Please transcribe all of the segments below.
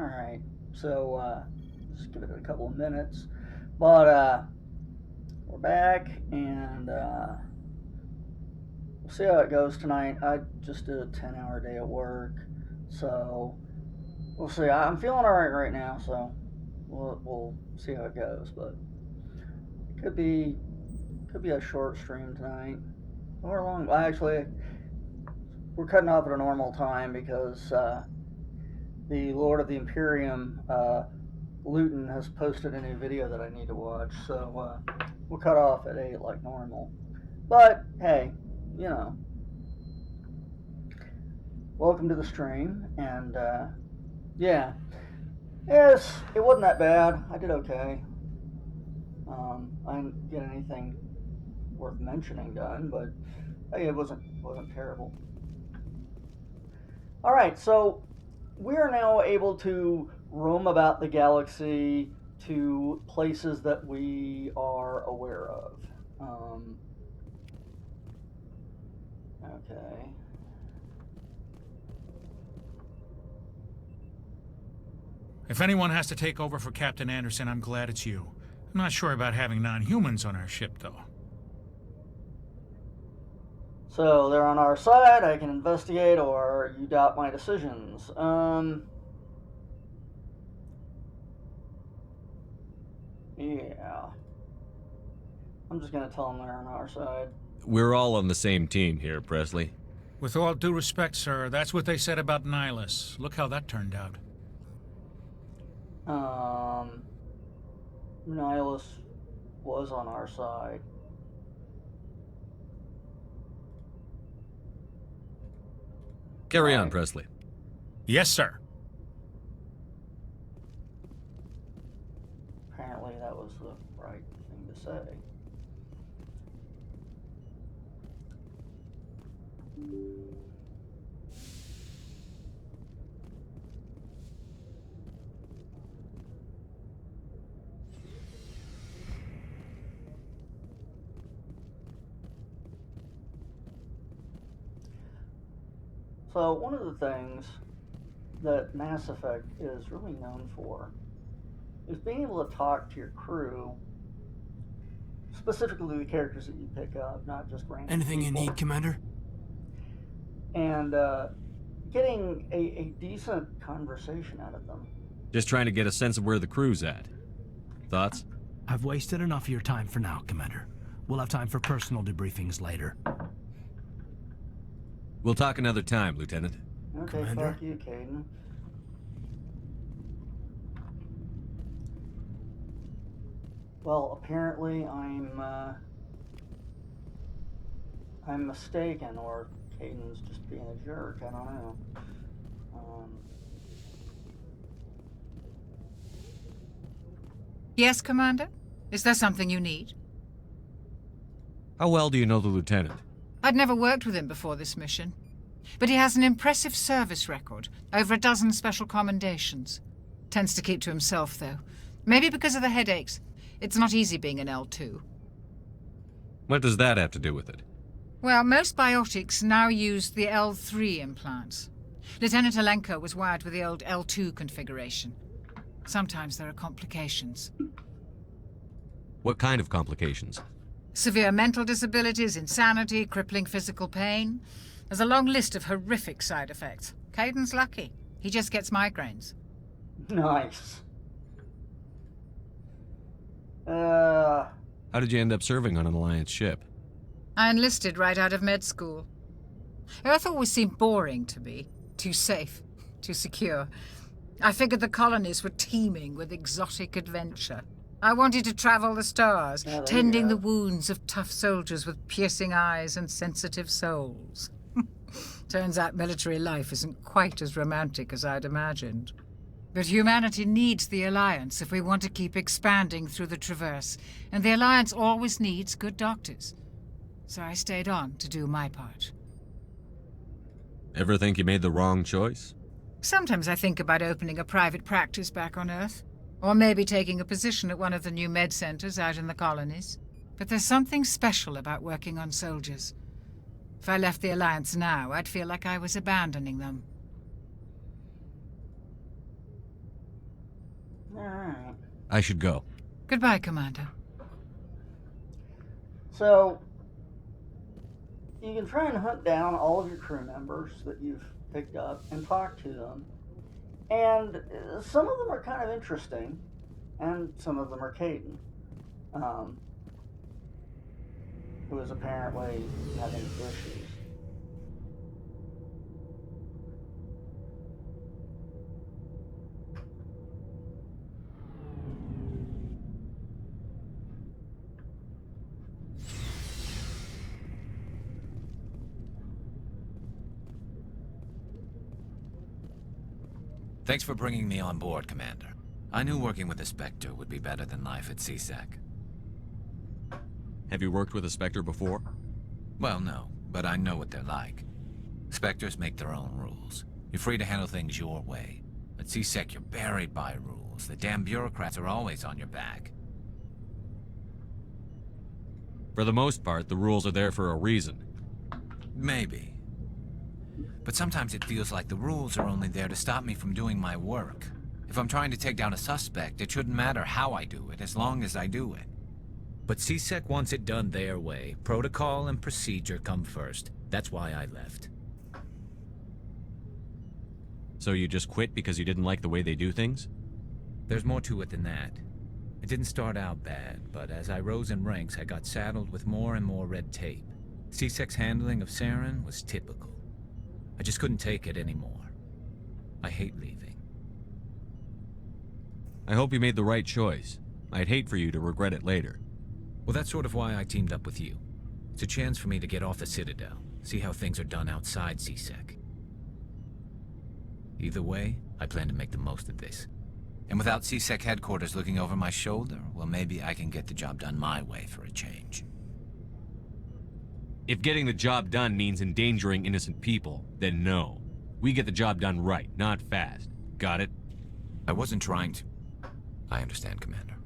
Alright, so just give it a couple of minutes. But we're back, and we'll see how it goes tonight. I just did a 10-hour day at work, so we'll see. I'm feeling alright right now, so we'll see how it goes. But it could be a short stream tonight, or long. Actually, we're cutting off at a normal time because the Lord of the Imperium, Luton, has posted a new video that I need to watch, so we'll cut off at 8 like normal. But hey, you know, welcome to the stream, and yeah, yes, it wasn't that bad. I did okay. I didn't get anything worth mentioning done, but hey, it wasn't terrible. All right, so we are now able to roam about the galaxy to places that we are aware of. Okay. If anyone has to take over for Captain Anderson, I'm glad it's you. I'm not sure about having non-humans on our ship, though. So they're on our side, I can investigate, or you doubt my decisions. Yeah. I'm just gonna tell them they're on our side. We're all on the same team here, Presley. With all due respect, sir, that's what they said about Nihilus. Look how that turned out. Nihilus was on our side. Carry on, Presley. Yes, sir. Apparently that was the right thing to say. So one of the things that Mass Effect is really known for is being able to talk to your crew, specifically the characters that you pick up, not just random Anything people. you need, Commander? And getting a decent conversation out of them. Just trying to get a sense of where the crew's at. Thoughts? I've wasted enough of your time for now, Commander. We'll have time for personal debriefings later. We'll talk another time, Lieutenant. Okay, Commander? fuck you, Caden. Well, apparently I'm mistaken, or Caden's just being a jerk. I don't know. Yes, Commander? Is there something you need? How well do you know the Lieutenant? I'd never worked with him before this mission. But he has an impressive service record, over a dozen special commendations. Tends to keep to himself, though. Maybe because of the headaches. It's not easy being an L2. What does that have to do with it? Well, most biotics now use the L3 implants. Lieutenant Alenko was wired with the old L2 configuration. Sometimes there are complications. What kind of complications? Severe mental disabilities, insanity, crippling physical pain. There's a long list of horrific side effects. Caden's lucky. He just gets migraines. Nice. How did you end up serving on an Alliance ship? I enlisted right out of med school. Earth always seemed boring to me. Too safe, too secure. I figured the colonies were teeming with exotic adventure. I wanted to travel the stars, tending the wounds of tough soldiers with piercing eyes and sensitive souls. Turns out military life isn't quite as romantic as I'd imagined. But humanity needs the Alliance if we want to keep expanding through the Traverse, and the Alliance always needs good doctors. So I stayed on to do my part. Ever think you made the wrong choice? Sometimes I think about opening a private practice back on Earth. Or maybe taking a position at one of the new med centers out in the colonies. But there's something special about working on soldiers. If I left the Alliance now, I'd feel like I was abandoning them. Alright. I should go. Goodbye, Commander. So, you can try and hunt down all of your crew members that you've picked up and talk to them. And some of them are kind of interesting, and some of them are Caden, who is apparently having issues. Thanks for bringing me on board, Commander. I knew working with a Spectre would be better than life at CSEC. Have you worked with a Spectre before? Well, no, but I know what they're like. Spectres make their own rules. You're free to handle things your way. At CSEC, you're buried by rules. The damn bureaucrats are always on your back. For the most part, the rules are there for a reason. Maybe. But sometimes it feels like the rules are only there to stop me from doing my work. If I'm trying to take down a suspect, it shouldn't matter how I do it, as long as I do it. But CSEC wants it done their way. Protocol and procedure come first. That's why I left. So you just quit because you didn't like the way they do things? There's more to it than that. It didn't start out bad, but as I rose in ranks, I got saddled with more and more red tape. CSEC's handling of Saren was typical. I just couldn't take it anymore. I hate leaving. I hope you made the right choice. I'd hate for you to regret it later. Well, that's sort of why I teamed up with you. It's a chance for me to get off the Citadel, see how things are done outside CSEC. Either way, I plan to make the most of this. And without CSEC headquarters looking over my shoulder, well, maybe I can get the job done my way for a change. If getting the job done means endangering innocent people, then no. We get the job done right, not fast. Got it? I wasn't trying to... I understand, Commander.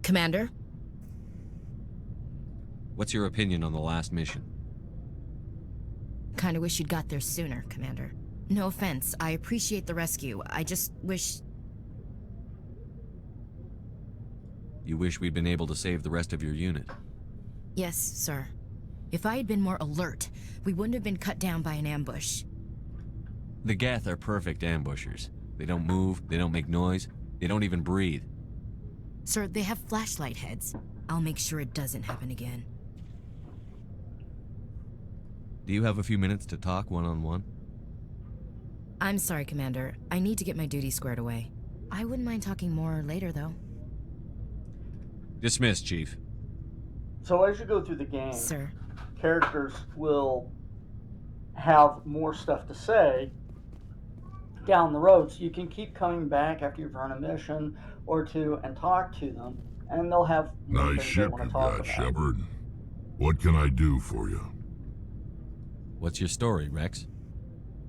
Commander? What's your opinion on the last mission? Kinda wish you'd got there sooner, Commander. No offense, I appreciate the rescue. I just wish... You wish we'd been able to save the rest of your unit? Yes, sir. If I had been more alert, we wouldn't have been cut down by an ambush. The Geth are perfect ambushers. They don't move, they don't make noise, they don't even breathe. Sir, they have flashlight heads. I'll make sure it doesn't happen again. Do you have a few minutes to talk one-on-one? I'm sorry, Commander. I need to get my duty squared away. I wouldn't mind talking more later, though. Dismissed, Chief. So as you go through the game, Sir. characters will have more stuff to say down the road, so you can keep coming back after you've run a mission or two and talk to them, and they'll have more Nice things they ship want you to talk got, about. Shepard. What can I do for you? What's your story, Rex?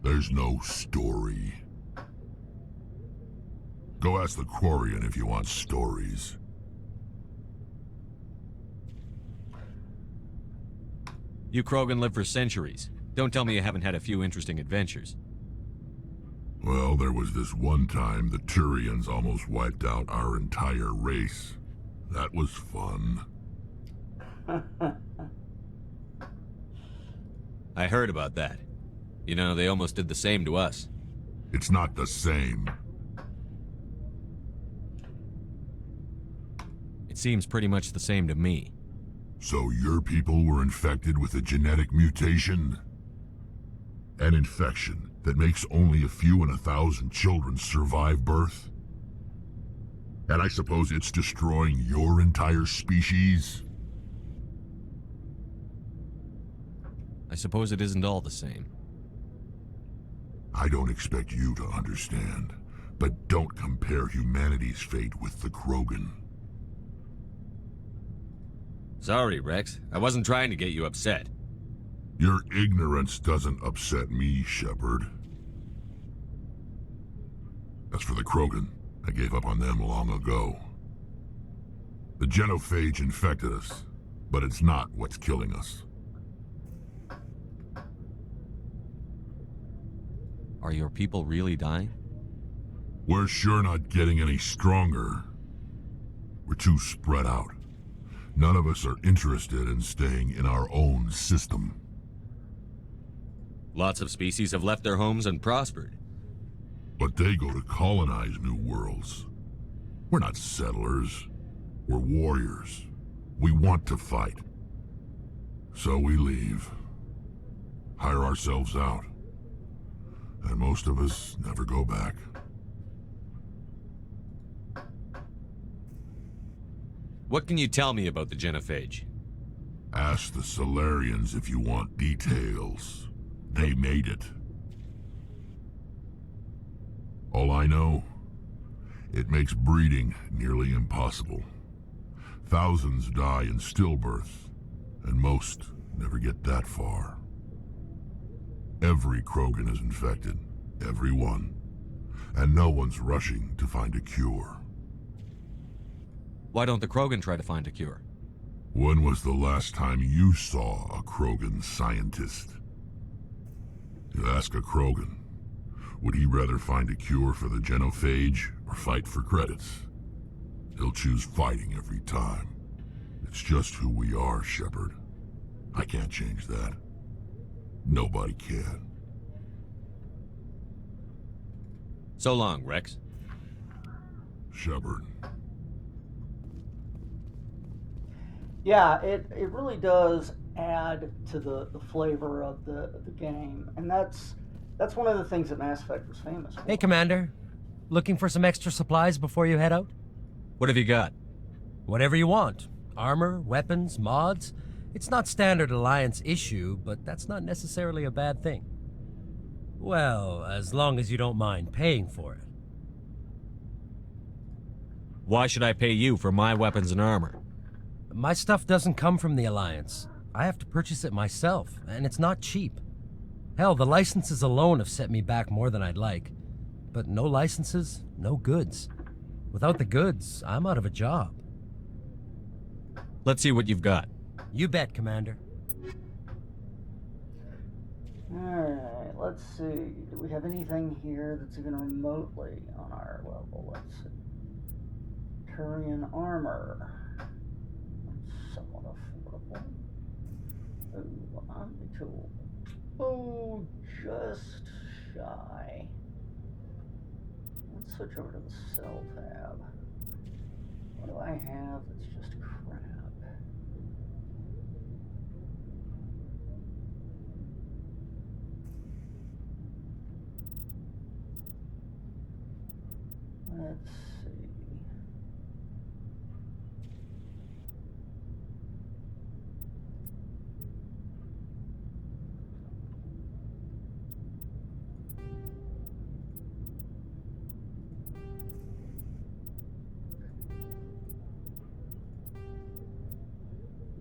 There's no story. Go ask the Quarian if you want stories. You Krogan live for centuries. Don't tell me you haven't had a few interesting adventures. Well, there was this one time the Turians almost wiped out our entire race. That was fun. I heard about that. You know, they almost did the same to us. It's not the same. It seems pretty much the same to me. So your people were infected with a genetic mutation? An infection that makes only a few in 1,000 children survive birth? And I suppose it's destroying your entire species? I suppose it isn't all the same. I don't expect you to understand, but don't compare humanity's fate with the Krogan. Sorry, Rex. I wasn't trying to get you upset. Your ignorance doesn't upset me, Shepard. As for the Krogan, I gave up on them long ago. The genophage infected us, but it's not what's killing us. Are your people really dying? We're sure not getting any stronger. We're too spread out. None of us are interested in staying in our own system. Lots of species have left their homes and prospered. But they go to colonize new worlds. We're not settlers. We're warriors. We want to fight. So we leave. Hire ourselves out. And most of us never go back. What can you tell me about the genophage? Ask the Solarians if you want details. They made it. All I know, it makes breeding nearly impossible. Thousands die in stillbirth, and most never get that far. Every Krogan is infected, every one, and no one's rushing to find a cure. Why don't the Krogan try to find a cure? When was the last time you saw a Krogan scientist? You ask a Krogan, would he rather find a cure for the genophage or fight for credits? He'll choose fighting every time. It's just who we are, Shepard. I can't change that. Nobody can. So long, Rex. Shepard. Yeah, it really does add to the flavor of the game, and that's one of the things that Mass Effect was famous for. Hey, Commander. Looking for some extra supplies before you head out? What have you got? Whatever you want. Armor, weapons, mods. It's not standard Alliance issue, but that's not necessarily a bad thing. Well, as long as you don't mind paying for it. Why should I pay you for my weapons and armor? My stuff doesn't come from the Alliance. I have to purchase it myself, and it's not cheap. Hell, the licenses alone have set me back more than I'd like. But no licenses, no goods. Without the goods, I'm out of a job. Let's see what you've got. You bet, Commander. Alright, let's see. Do we have anything here that's even remotely on our level? Let's see. Turian armor. Somewhat affordable. Oh, omni-tool. Oh, just shy. Let's switch over to the cell tab. What do I have that's just crap? Let's see.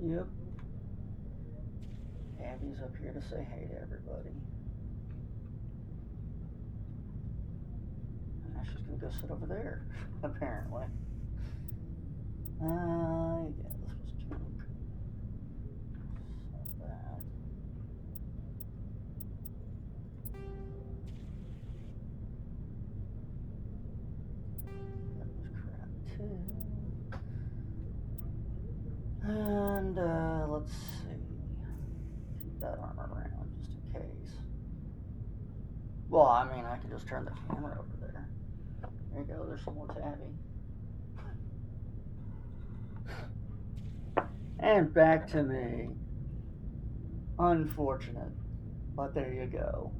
Yep. Abby's up here to say hey to everybody. She's gonna go sit over there, apparently. Yeah, this was junk. So that. That was crap too. And let's see. Keep that armor around just in case. Well, I mean, I can just turn the camera over there. There you go, there's some more Tabby. And back to me. Unfortunate, but there you go.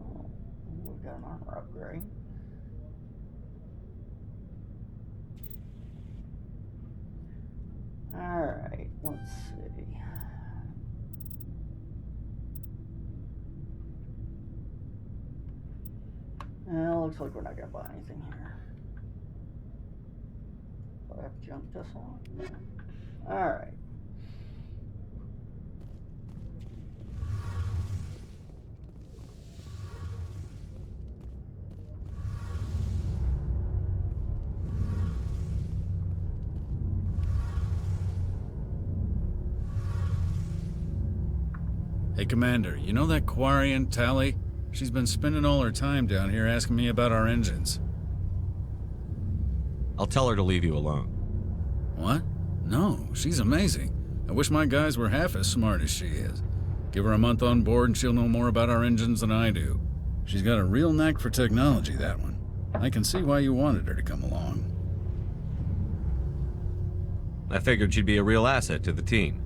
Oh, we've got an armor upgrade. Alright, let's see. Looks like we're not going to buy anything here. But I've jumped us on. No. Alright. Hey, Commander, you know that Quarian, Tally? She's been spending all her time down here asking me about our engines. I'll tell her to leave you alone. What? No, she's amazing. I wish my guys were half as smart as she is. Give her a month on board and she'll know more about our engines than I do. She's got a real knack for technology, that one. I can see why you wanted her to come along. I figured she'd be a real asset to the team.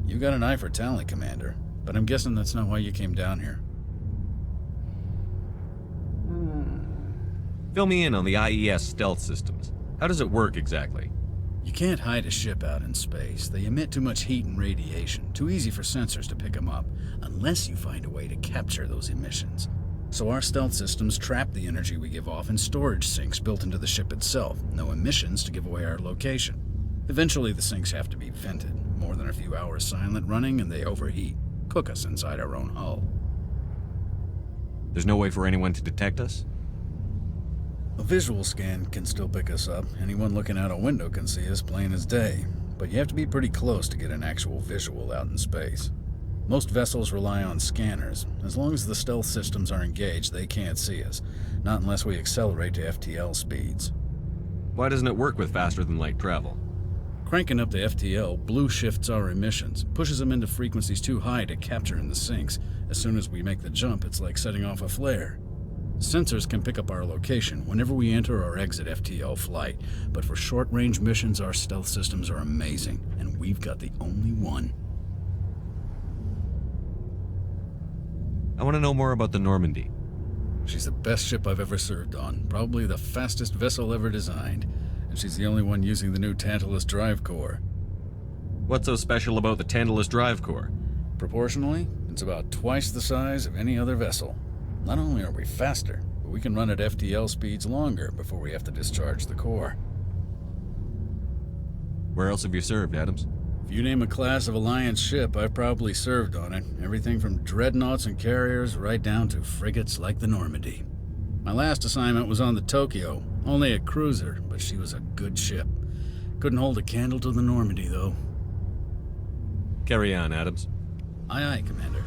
You got an eye for talent, Commander, but I'm guessing that's not why you came down here. Fill me in on the IES stealth systems. How does it work exactly? You can't hide a ship out in space. They emit too much heat and radiation, too easy for sensors to pick them up, unless you find a way to capture those emissions. So our stealth systems trap the energy we give off in storage sinks built into the ship itself. No emissions to give away our location. Eventually the sinks have to be vented. More than a few hours silent running and they overheat. Cook us inside our own hull. There's no way for anyone to detect us? A visual scan can still pick us up. Anyone looking out a window can see us plain as day. But you have to be pretty close to get an actual visual out in space. Most vessels rely on scanners. As long as the stealth systems are engaged, they can't see us. Not unless we accelerate to FTL speeds. Why doesn't it work with faster-than-light travel? Cranking up the FTL blue shifts our emissions, pushes them into frequencies too high to capture in the sinks. As soon as we make the jump, it's like setting off a flare. Sensors can pick up our location whenever we enter or exit FTL flight, but for short-range missions, our stealth systems are amazing, and we've got the only one. I want to know more about the Normandy. She's the best ship I've ever served on, probably the fastest vessel ever designed, and she's the only one using the new Tantalus drive core. What's so special about the Tantalus drive core? Proportionally, it's about twice the size of any other vessel. Not only are we faster, but we can run at FTL speeds longer before we have to discharge the core. Where else have you served, Adams? If you name a class of Alliance ship, I've probably served on it. Everything from dreadnoughts and carriers right down to frigates like the Normandy. My last assignment was on the Tokyo, only a cruiser, but she was a good ship. Couldn't hold a candle to the Normandy, though. Carry on, Adams. Aye, aye, Commander.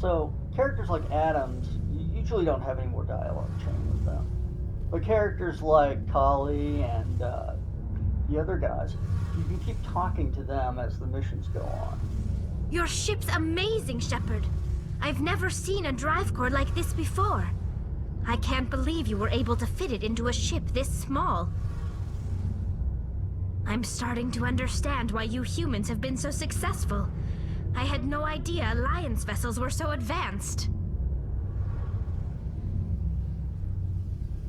So, characters like Adams, you usually don't have any more dialogue chain with them. But characters like Kali and the other guys, you can keep talking to them as the missions go on. Your ship's amazing, Shepard. I've never seen a drive core like this before. I can't believe you were able to fit it into a ship this small. I'm starting to understand why you humans have been so successful. I had no idea Alliance vessels were so advanced.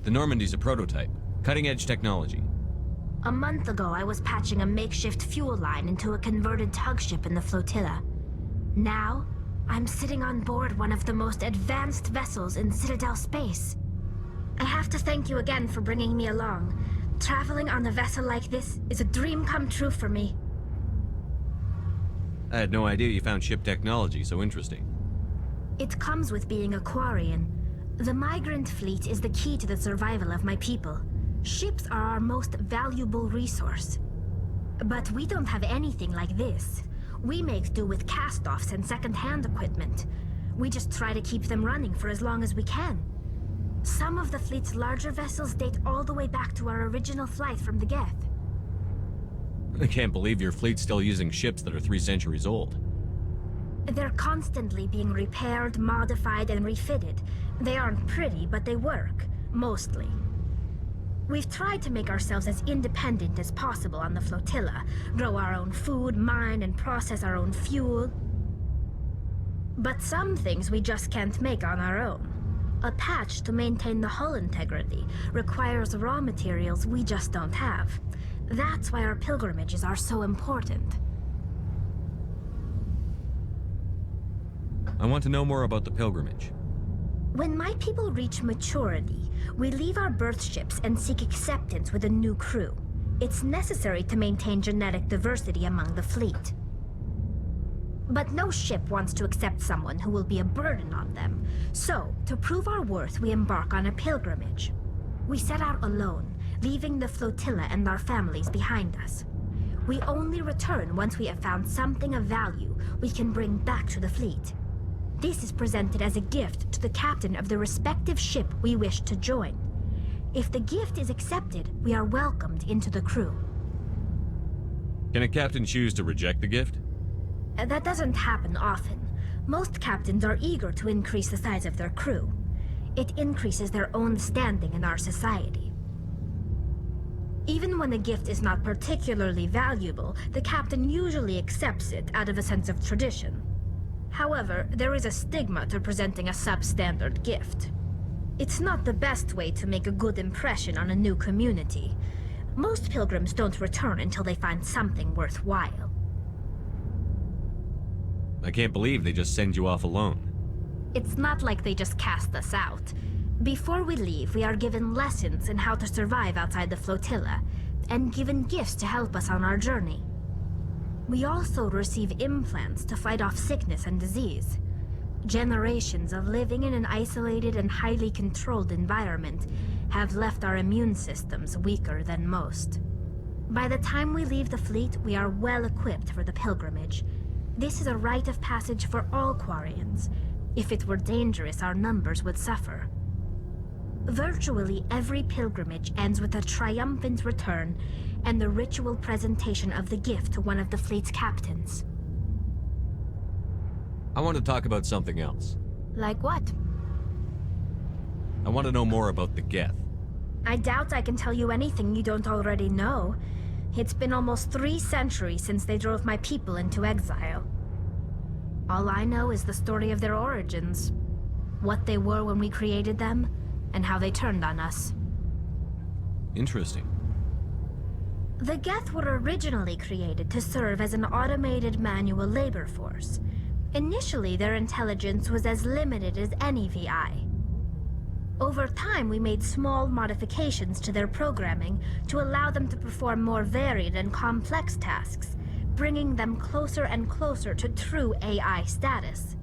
The Normandy's a prototype. Cutting-edge technology. A month ago, I was patching a makeshift fuel line into a converted tug ship in the flotilla. Now, I'm sitting on board one of the most advanced vessels in Citadel space. I have to thank you again for bringing me along. Traveling on a vessel like this is a dream come true for me. I had no idea you found ship technology so interesting. It comes with being a Quarian. The migrant fleet is the key to the survival of my people. Ships are our most valuable resource. But we don't have anything like this. We make do with cast-offs and second-hand equipment. We just try to keep them running for as long as we can. Some of the fleet's larger vessels date all the way back to our original flight from the Geth. I can't believe your fleet's still using ships that are 3 centuries old. They're constantly being repaired, modified, and refitted. They aren't pretty, but they work. Mostly. We've tried to make ourselves as independent as possible on the flotilla. Grow our own food, mine, and process our own fuel. But some things we just can't make on our own. A patch to maintain the hull integrity requires raw materials we just don't have. That's why our pilgrimages are so important. I want to know more about the pilgrimage. When my people reach maturity, we leave our birth ships and seek acceptance with a new crew. It's necessary to maintain genetic diversity among the fleet. But no ship wants to accept someone who will be a burden on them. So, to prove our worth, we embark on a pilgrimage. We set out alone, leaving the flotilla and our families behind us. We only return once we have found something of value we can bring back to the fleet. This is presented as a gift to the captain of the respective ship we wish to join. If the gift is accepted, we are welcomed into the crew. Can a captain choose to reject the gift? That doesn't happen often. Most captains are eager to increase the size of their crew. It increases their own standing in our society. Even when a gift is not particularly valuable, the captain usually accepts it out of a sense of tradition. However, there is a stigma to presenting a substandard gift. It's not the best way to make a good impression on a new community. Most pilgrims don't return until they find something worthwhile. I can't believe they just send you off alone. It's not like they just cast us out. Before we leave, we are given lessons in how to survive outside the flotilla, and given gifts to help us on our journey. We also receive implants to fight off sickness and disease. Generations of living in an isolated and highly controlled environment have left our immune systems weaker than most. By the time we leave the fleet, we are well equipped for the pilgrimage. This is a rite of passage for all Quarians. If it were dangerous, our numbers would suffer. Virtually every pilgrimage ends with a triumphant return and the ritual presentation of the gift to one of the fleet's captains. I want to talk about something else. Like what? I want to know more about the Geth. I doubt I can tell you anything you don't already know. It's been almost 3 centuries since they drove my people into exile. All I know is the story of their origins, what they were when we created them, and how they turned on us. Interesting. The Geth were originally created to serve as an automated manual labor force. Initially, their intelligence was as limited as any VI. Over time, we made small modifications to their programming to allow them to perform more varied and complex tasks, bringing them closer and closer to true AI status.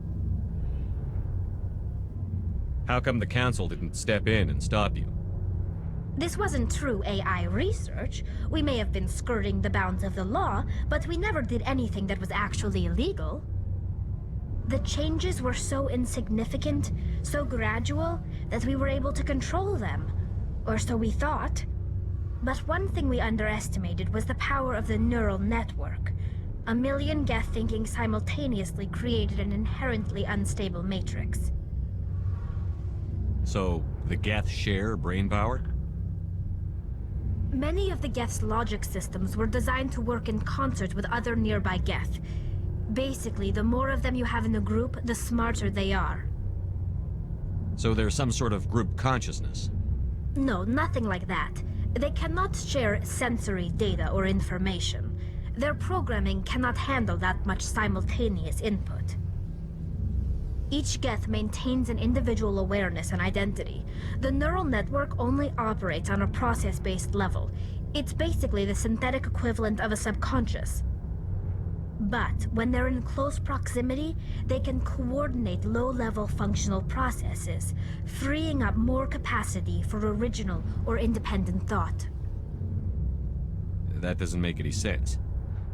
How come the Council didn't step in and stop you? This wasn't true AI research. We may have been skirting the bounds of the law, but we never did anything that was actually illegal. The changes were so insignificant, so gradual, that we were able to control them. Or so we thought. But one thing we underestimated was the power of the neural network. 1 million Geth thinking simultaneously created an inherently unstable matrix. So, the Geth share brain power? Many of the Geth's logic systems were designed to work in concert with other nearby Geth. Basically, the more of them you have in the group, the smarter they are. So there's some sort of group consciousness? No, nothing like that. They cannot share sensory data or information. Their programming cannot handle that much simultaneous input. Each Geth maintains an individual awareness and identity. The neural network only operates on a process-based level. It's basically the synthetic equivalent of a subconscious. But when they're in close proximity, they can coordinate low-level functional processes, freeing up more capacity for original or independent thought. That doesn't make any sense.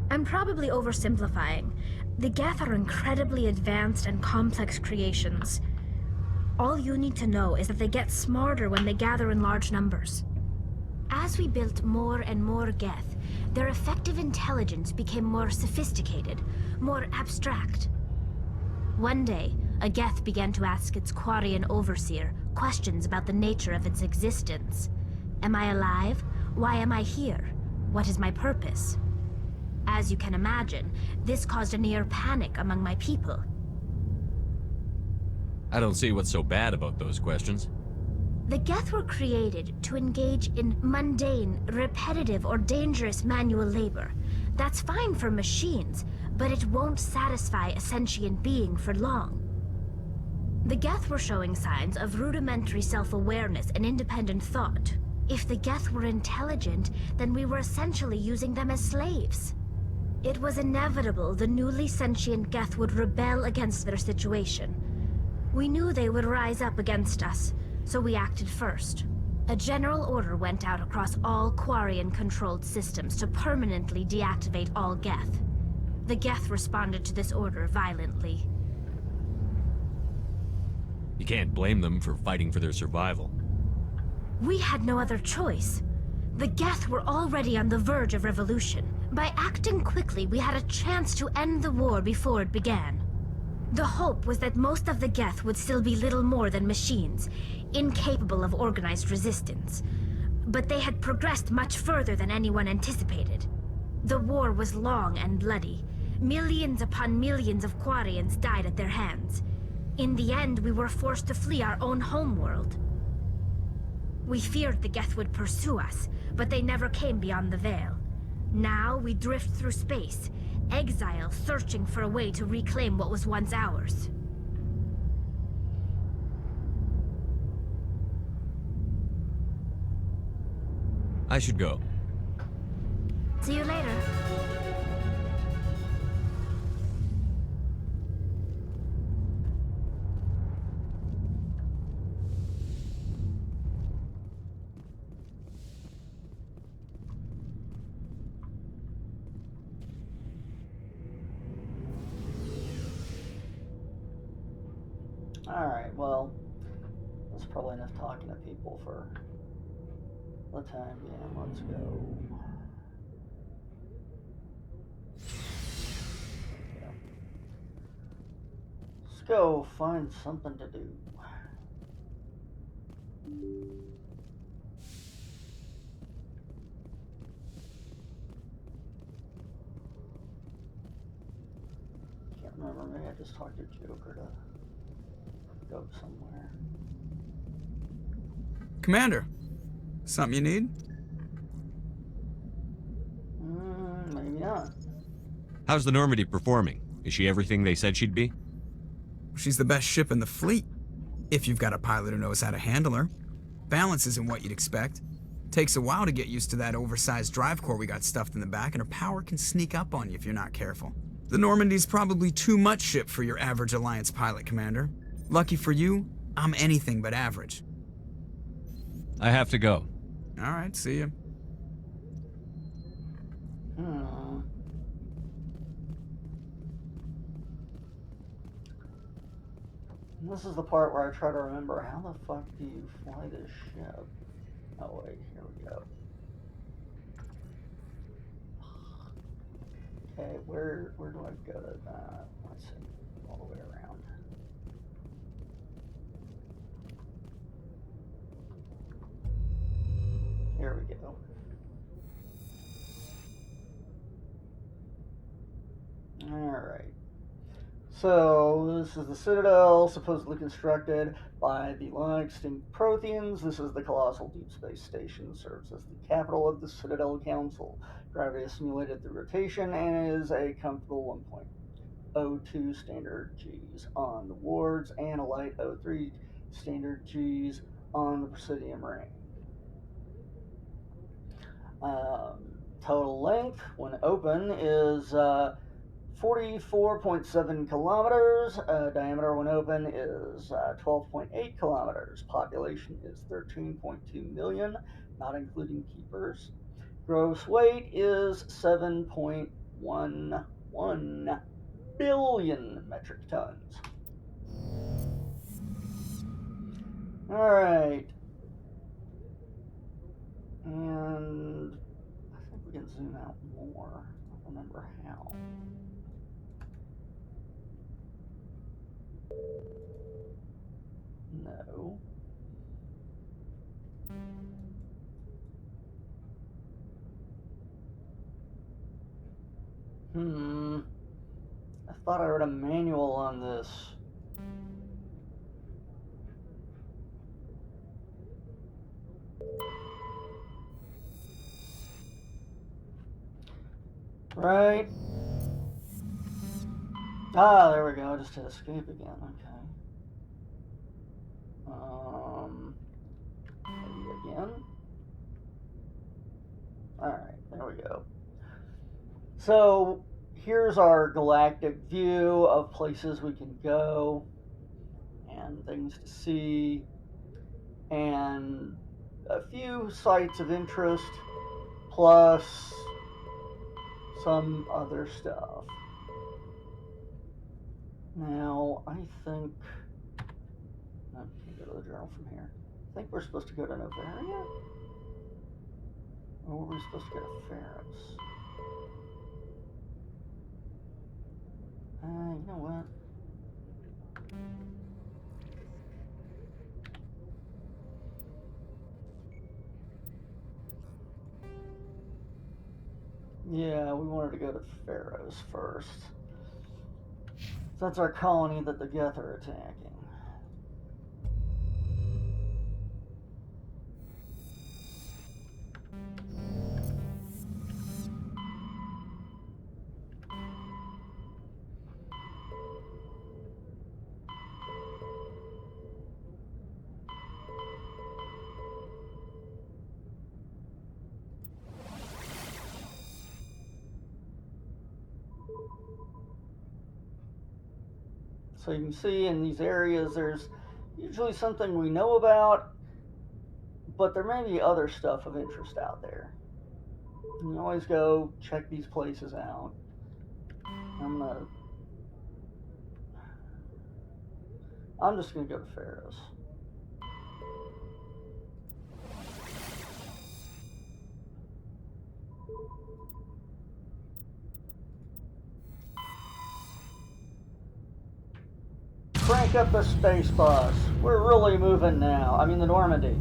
I'm probably oversimplifying. The Geth are incredibly advanced and complex creations. All you need to know is that they get smarter when they gather in large numbers. As we built more and more Geth, their effective intelligence became more sophisticated, more abstract. One day, a Geth began to ask its Quarian overseer questions about the nature of its existence. Am I alive? Why am I here? What is my purpose? As you can imagine, this caused a near panic among my people. I don't see what's so bad about those questions. The Geth were created to engage in mundane, repetitive, or dangerous manual labor. That's fine for machines, but it won't satisfy a sentient being for long. The Geth were showing signs of rudimentary self-awareness and independent thought. If the Geth were intelligent, then we were essentially using them as slaves. It was inevitable the newly sentient Geth would rebel against their situation. We knew they would rise up against us, so we acted first. A general order went out across all Quarian-controlled systems to permanently deactivate all Geth. The Geth responded to this order violently. You can't blame them for fighting for their survival. We had no other choice. The Geth were already on the verge of revolution. By acting quickly, we had a chance to end the war before it began. The hope was that most of the Geth would still be little more than machines, incapable of organized resistance. But they had progressed much further than anyone anticipated. The war was long and bloody. Millions upon millions of Quarians died at their hands. In the end, we were forced to flee our own homeworld. We feared the Geth would pursue us, but they never came beyond the Veil. Now we drift through space, exile searching for a way to reclaim what was once ours. I should go. See you later. Alright, well, that's probably enough talking to people for the time being. Let's go. Let's go find something to do. Can't remember, maybe I just talked to Joker to go somewhere. Commander, something you need? Maybe not. How's the Normandy performing? Is she everything they said she'd be? She's the best ship in the fleet, if you've got a pilot who knows how to handle her. Balance isn't what you'd expect. Takes a while to get used to that oversized drive core we got stuffed in the back, and her power can sneak up on you if you're not careful. The Normandy's probably too much ship for your average Alliance pilot, Commander. Lucky for you, I'm anything but average. I have to go. All right, see ya. This is the part where I try to remember how the fuck do you fly this ship? Oh wait, here we go. Okay, where do I go to that? Let's see, all the way around. Here we go. Alright. So, this is the Citadel, supposedly constructed by the long-extinct Protheans. This is the colossal deep space station, serves as the capital of the Citadel Council. Gravity is simulated through rotation and is a comfortable 1.02 standard Gs on the wards and a light 0.3 standard Gs on the Presidium ring. Total length, when open, is 44.7 kilometers. Diameter when open is 12.8 kilometers. Population is 13.2 million, not including keepers. Gross weight is 7.11 billion metric tons. Alright. And I think we can zoom out more. I don't remember how. No. I thought I read a manual on this. Right. Ah, there we go. I just hit escape again. Okay. Maybe again. Alright, there we go. So, here's our galactic view of places we can go and things to see. And a few sites of interest, plus some other stuff. Now, I think... I can go to the journal from here. I think we're supposed to go to Novaria? Or were we supposed to go to Pharaoh's? You know what? Yeah, we wanted to go to Pharaoh's first. So that's our colony that the Geth are attacking. So you can see in these areas there's usually something we know about, but there may be other stuff of interest out there. You can always go check these places out. I'm just gonna go to Pharaoh's. Crank up the space bus. We're really moving now. I mean the Normandy.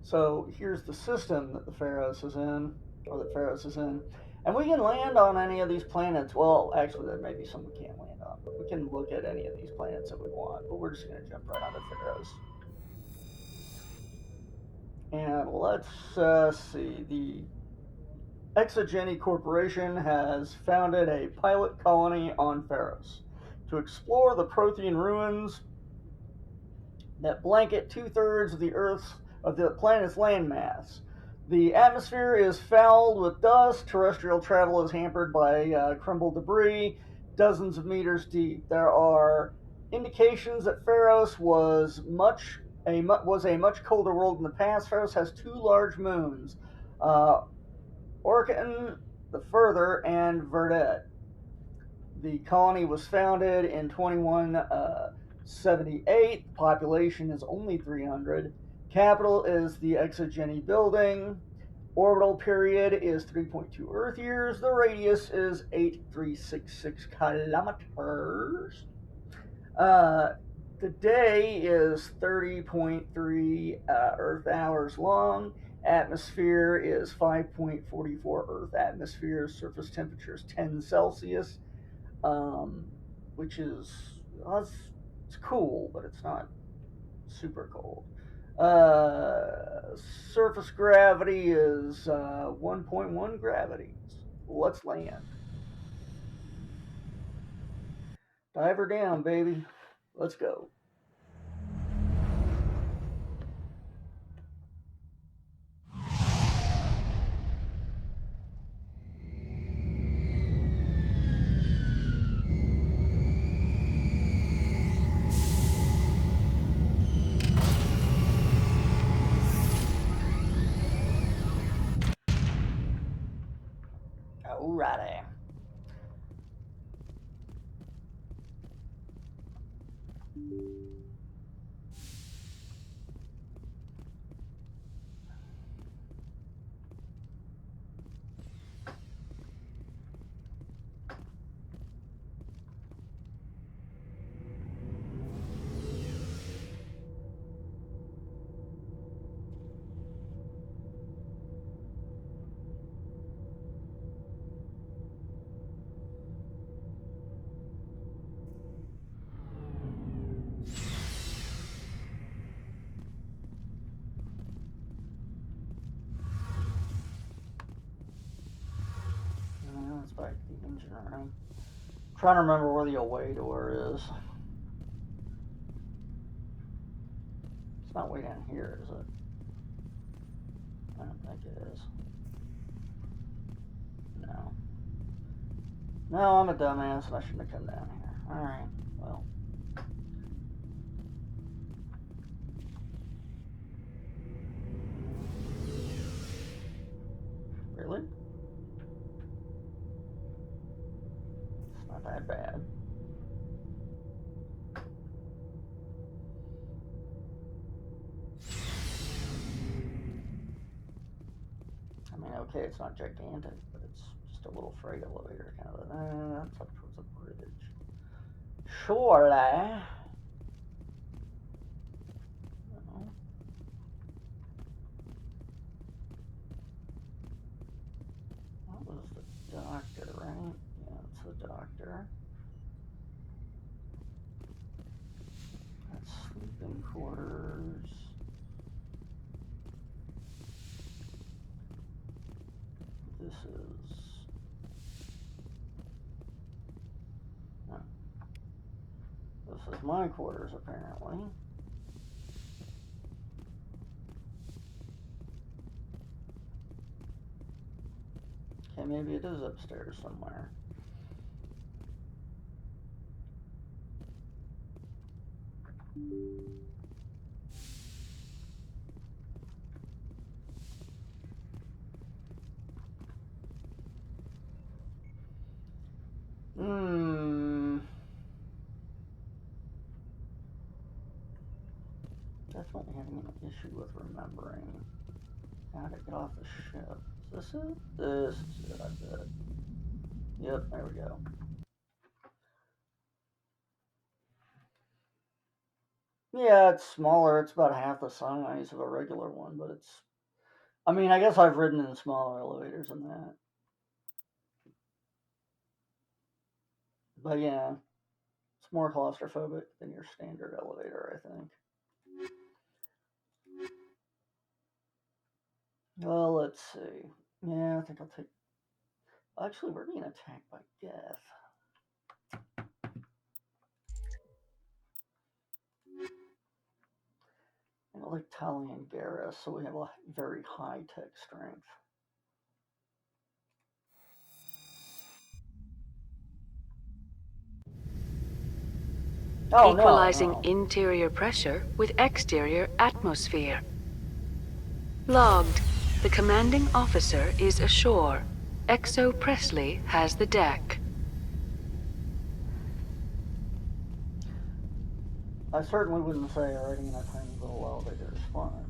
So here's the system that the Pharaohs is in, or that Pharaohs is in. And we can land on any of these planets. Well, actually, there may be some we can't land on, but we can look at any of these planets that we want. But we're just going to jump right onto Pharaohs. And let's see. The Exogeny Corporation has founded a pilot colony on Pharaohs to explore the Prothean ruins that blanket 2/3 of the planet's landmass. The atmosphere is fouled with dust. Terrestrial travel is hampered by crumbled debris, dozens of meters deep. There are indications that Pharaohs was a much colder world in the past. Pharaohs has 2 large moons, Orcan the Further and Verdette. The colony was founded in 2178. The population is only 300. Capital is the Exogeny building. Orbital period is 3.2 Earth years. The radius is 8366 kilometers. The day is 30.3 Earth hours long. Atmosphere is 5.44 Earth atmosphere. Surface temperature is 10 Celsius, which is, it's cool, but it's not super cold. Surface gravity is 1.1 gravity. Let's land. Dive her down, baby. Let's go. Alrighty. Let's back to the engine room. trying to remember where the away door is. It's not way down here, is it? I don't think it is. No. No, I'm a dumbass and I shouldn't have come down here. Alright, well. Really? It's not that bad. I mean, okay, it's not gigantic, but it's just a little freight elevator kind of. That's up towards the bridge. Surely. No. That was the doctor, right? Yeah, it's the doctor. That's sleeping quarters. This is... No. This is my quarters, apparently. Okay, maybe it is upstairs somewhere. Definitely having an issue with remembering how to get off the ship. Is this it? This is it, I bet. Yep, there we go. Yeah, it's smaller. It's about half the size of a regular one, but it's... I mean, I guess I've ridden in smaller elevators than that. But yeah, it's more claustrophobic than your standard elevator, I think. Well, let's see. Yeah, I think I'll take... Actually, we're being attacked by death. I like Tali and Garrus, so we have a very high tech strength. Oh, Equalizing no. interior pressure with exterior atmosphere. Logged. The commanding officer is ashore. Exo Presley has the deck. I certainly wouldn't say riding in a tiny little elevator is fun.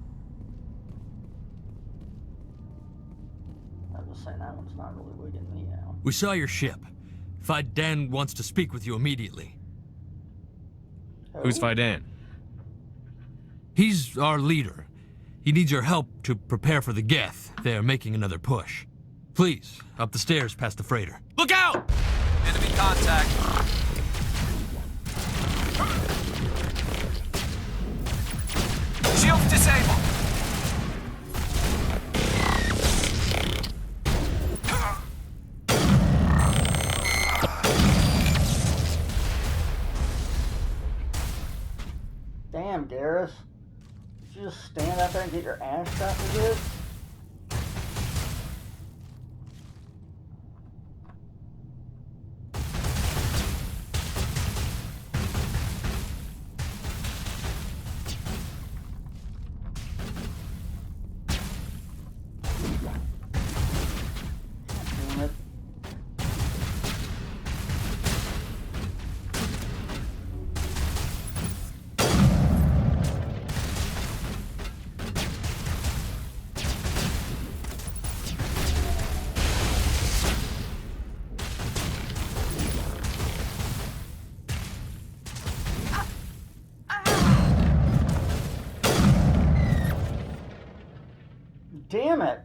I'm just saying that one's not really wigging me out. We saw your ship. Fidan wants to speak with you immediately. Who's Fidan? He's our leader. He needs your help to prepare for the Geth. They are making another push. Please, up the stairs past the freighter. Look out! Enemy contact. Shields disabled. Damn, Garrus. Did you just stand out there and get your ass shot for this? Damn it. Damn it!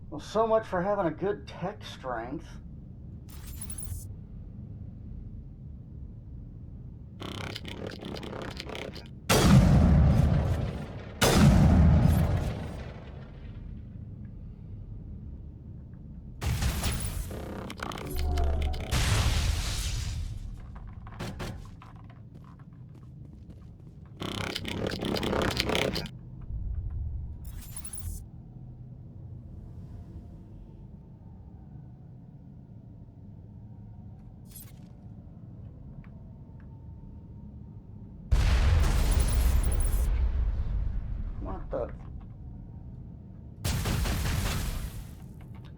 Well, so much for having a good tech strength.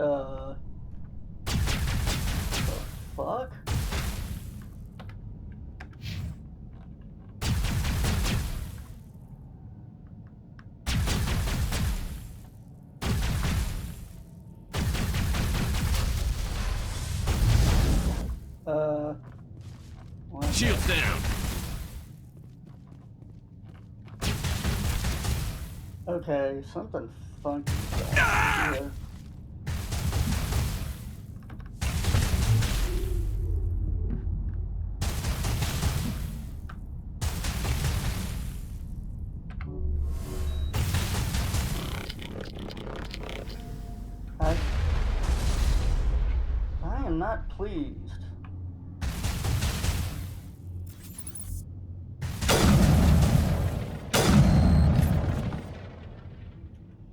The fuck? Shields down. Okay, something funky here. I am not pleased.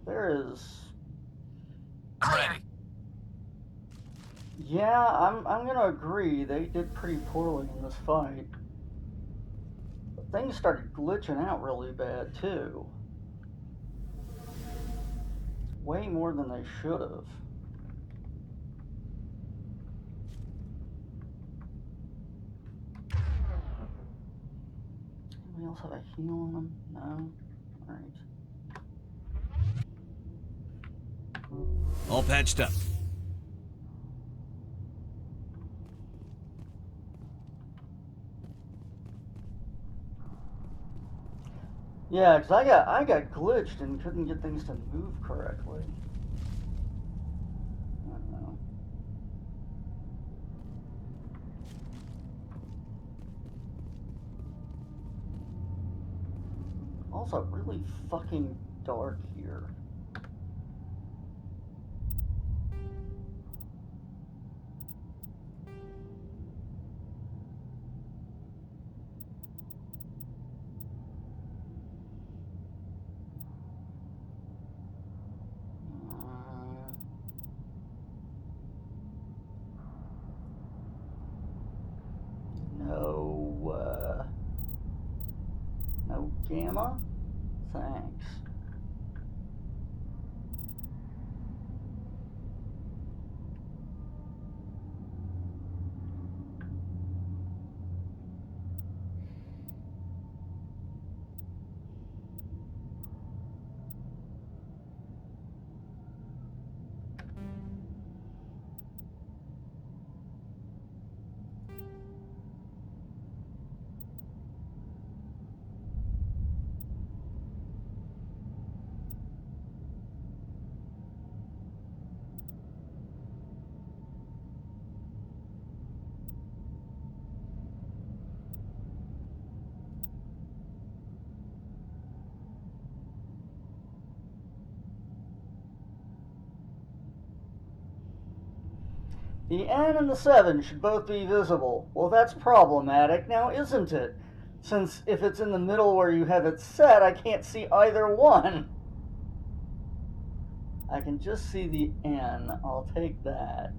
There is. Ready. Yeah, I'm gonna agree. They did pretty poorly in this fight. But things started glitching out really bad too. Way more than they should have. Anybody else have a heal on them? No? Alright. All patched up. Yeah, because I got glitched and couldn't get things to move correctly. I don't know. Also, really fucking dark here. No gamma? Thanks. The N and the 7 should both be visible. Well, that's problematic now, isn't it? Since if it's in the middle where you have it set, I can't see either one. I can just see the N. I'll take that.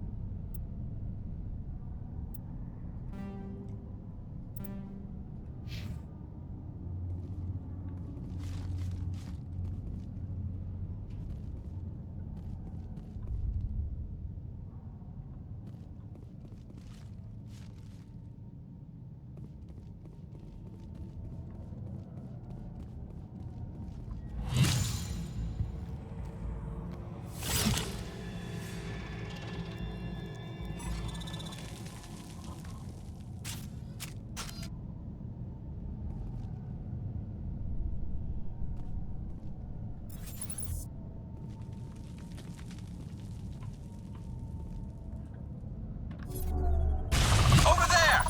Over there!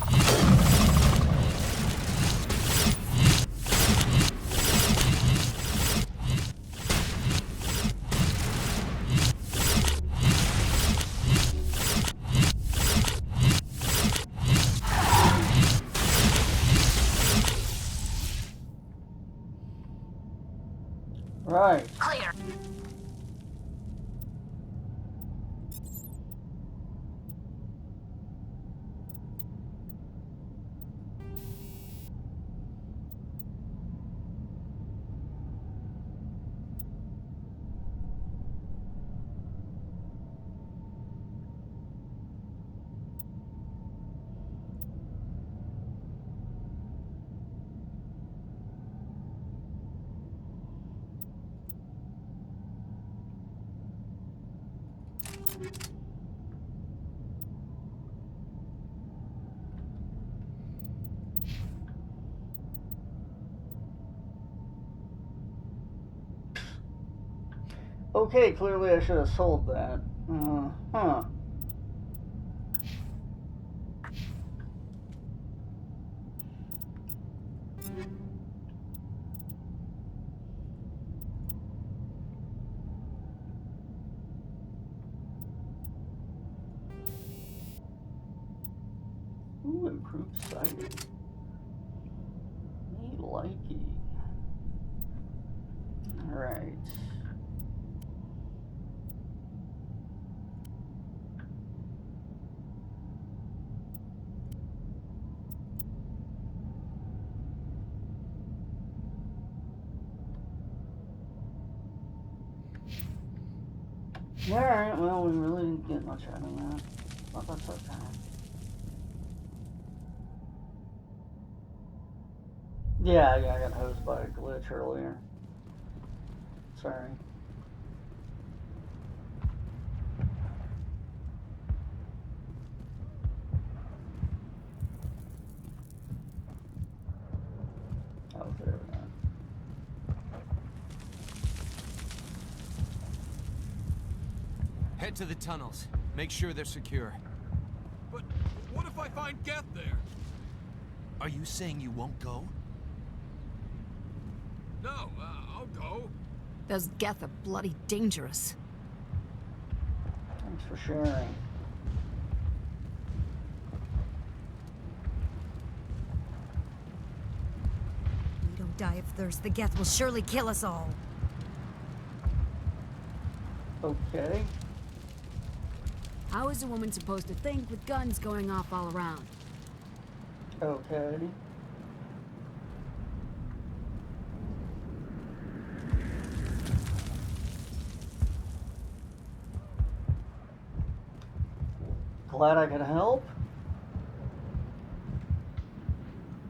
Right. Clear. Okay, clearly I should have sold that. Huh. Ooh, improved sighting. Me likey. Alright. Alright, well, we really didn't get much out of that. But that's okay. Yeah, I got hosed by a glitch earlier. Sorry. Oh, there we go. Head to the tunnels. Make sure they're secure. But what if I find Geth there? Are you saying you won't go? No, I'll go. Those Geth are bloody dangerous. Thanks for sharing. We don't die of thirst. The Geth will surely kill us all. Okay. How is a woman supposed to think with guns going off all around? Okay. Glad I could help.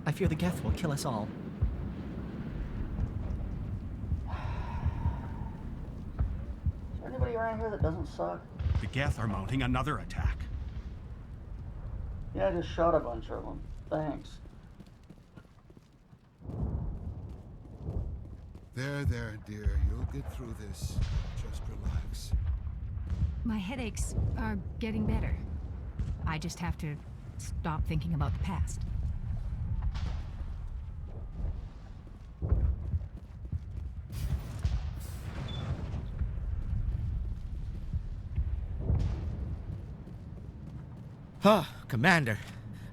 I fear the Geth will kill us all. Is there anybody around here that doesn't suck? The Geth are mounting another attack. Yeah, I just shot a bunch of them. Thanks. There, dear. You'll get through this. Just relax. My headaches are getting better. I just have to stop thinking about the past. Huh, Commander.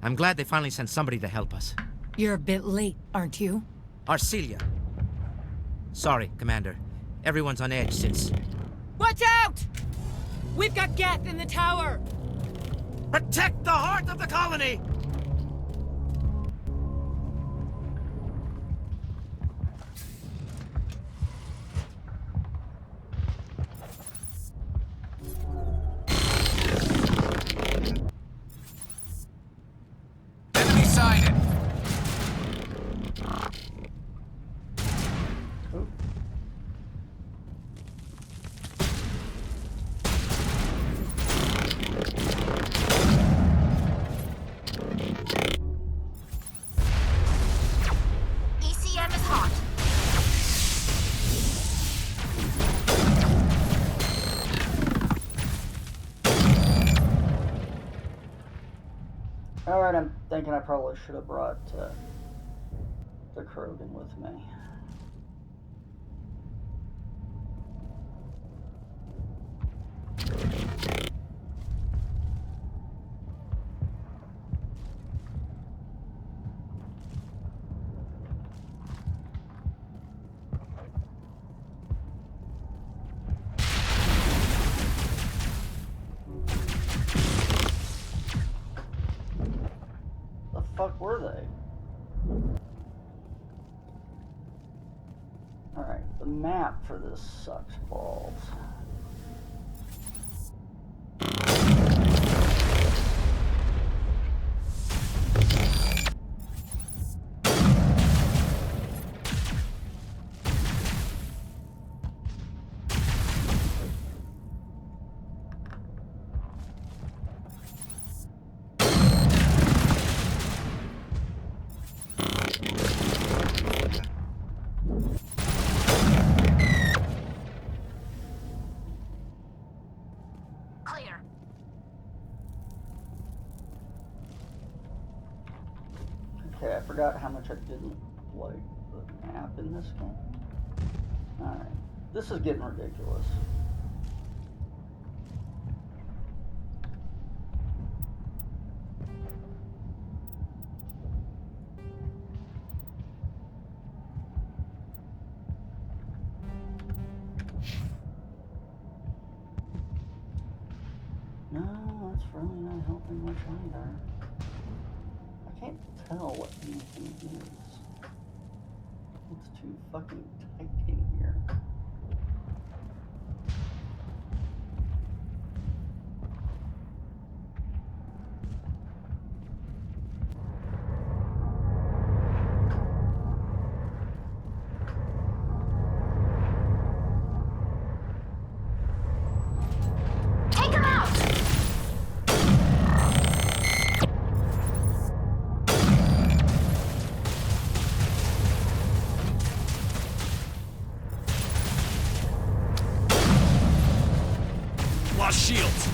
I'm glad they finally sent somebody to help us. You're a bit late, aren't you? Arcelia. Sorry, Commander. Everyone's on edge since... Watch out! We've got Geth in the tower! Protect the heart of the colony! Enemy sighted! ECM is hot. Alright, I'm thinking I probably should have brought the Krogan with me. The fuck were they? Alright, the map for this sucks balls. Okay, I forgot how much I didn't like the map in this game. Alright. This is getting ridiculous. No, that's really not helping much either. I can't tell what anything is. It's too fucking tight in here. Take him out! Lost shields.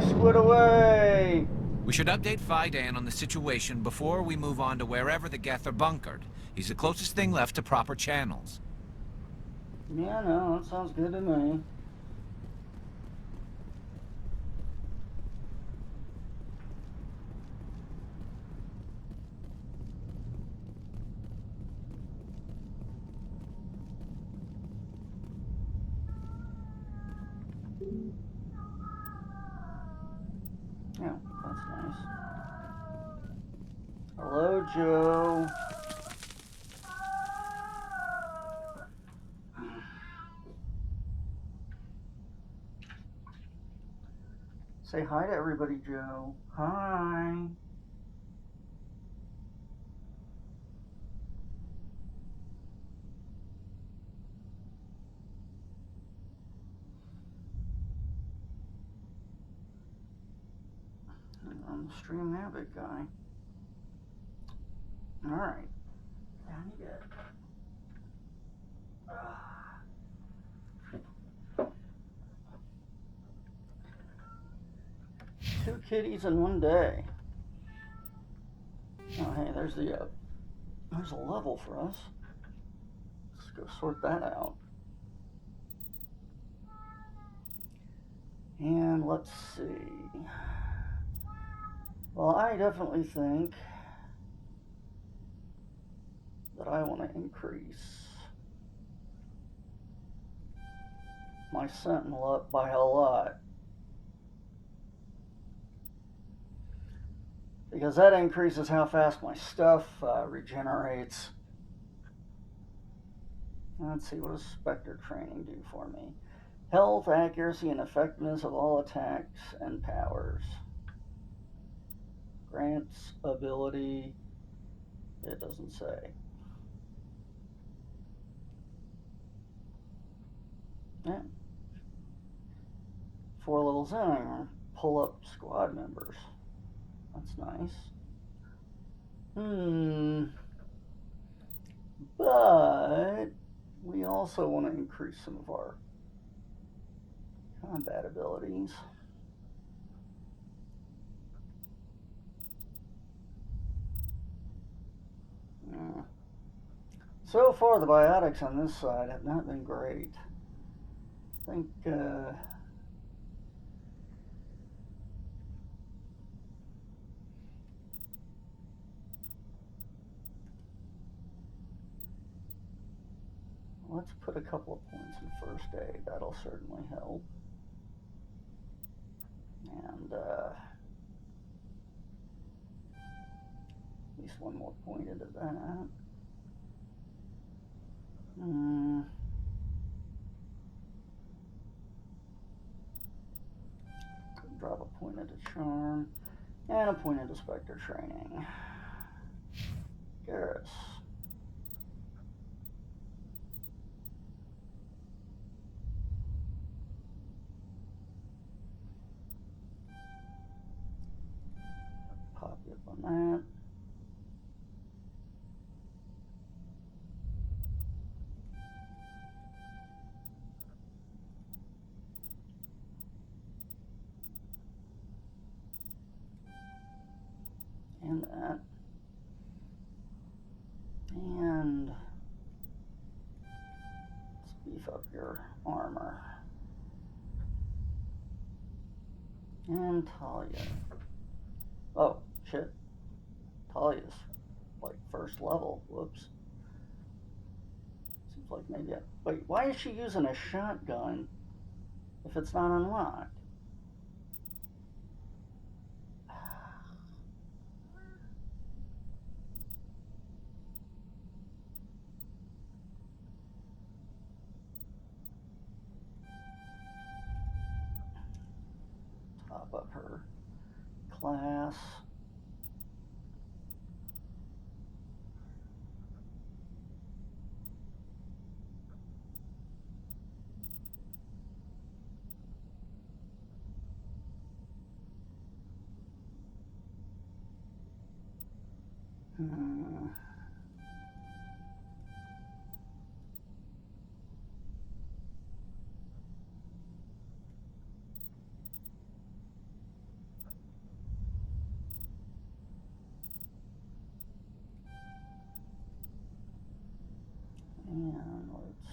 Squid away! We should update Fidan on the situation before we move on to wherever the Geth are bunkered. He's the closest thing left to proper channels. Yeah, no, that sounds good to me. Yeah, that's nice. Hello, Joe. Say hi to everybody, Joe. Hi. on the stream now, big guy. Alright. Down you get. Two kitties in one day. Oh, hey, there's a level for us. Let's go sort that out. And let's see. Well, I definitely think that I want to increase my sentinel up by a lot. Because that increases how fast my stuff regenerates. Let's see, what does Spectre training do for me? Health, accuracy, and effectiveness of all attacks and powers. Grants ability. It doesn't say. Yeah. 4 levels in, I'm gonna pull up squad members. That's nice. But we also want to increase some of our combat abilities. So far, the biotics on this side have not been great. I think let's put a couple of points in first aid. That'll certainly help. And at least one more point into that. Could drop a point into charm and a point into Spectre training. Garrus. Pop you up on that. And that. And let's beef up your armor. And Talia. Oh, shit. Talia's like first level. Whoops. Seems like maybe wait, why is she using a shotgun if it's not unlocked? Top up her class. And let's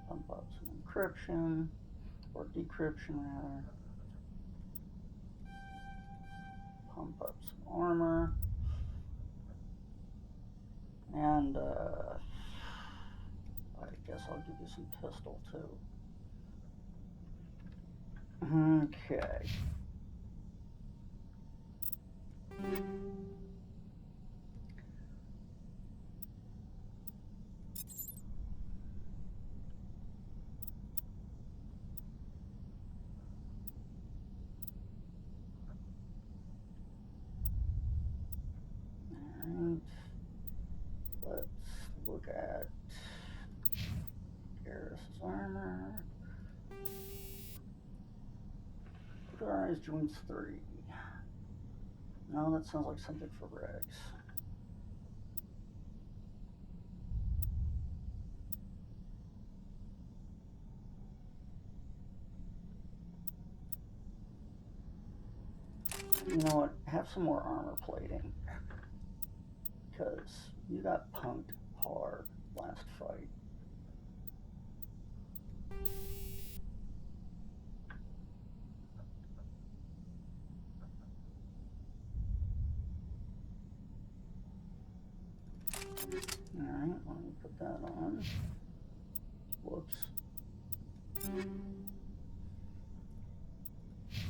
bump up some encryption, or decryption rather. Pump up some armor. And I guess I'll give you some pistol too. Okay. Let's look at Garrus's armor. Computerized joints 3. No, that sounds like something for Rex. You know what? Have some more armor plating. Because you got punked hard last fight. Alright, let me put that on. Whoops.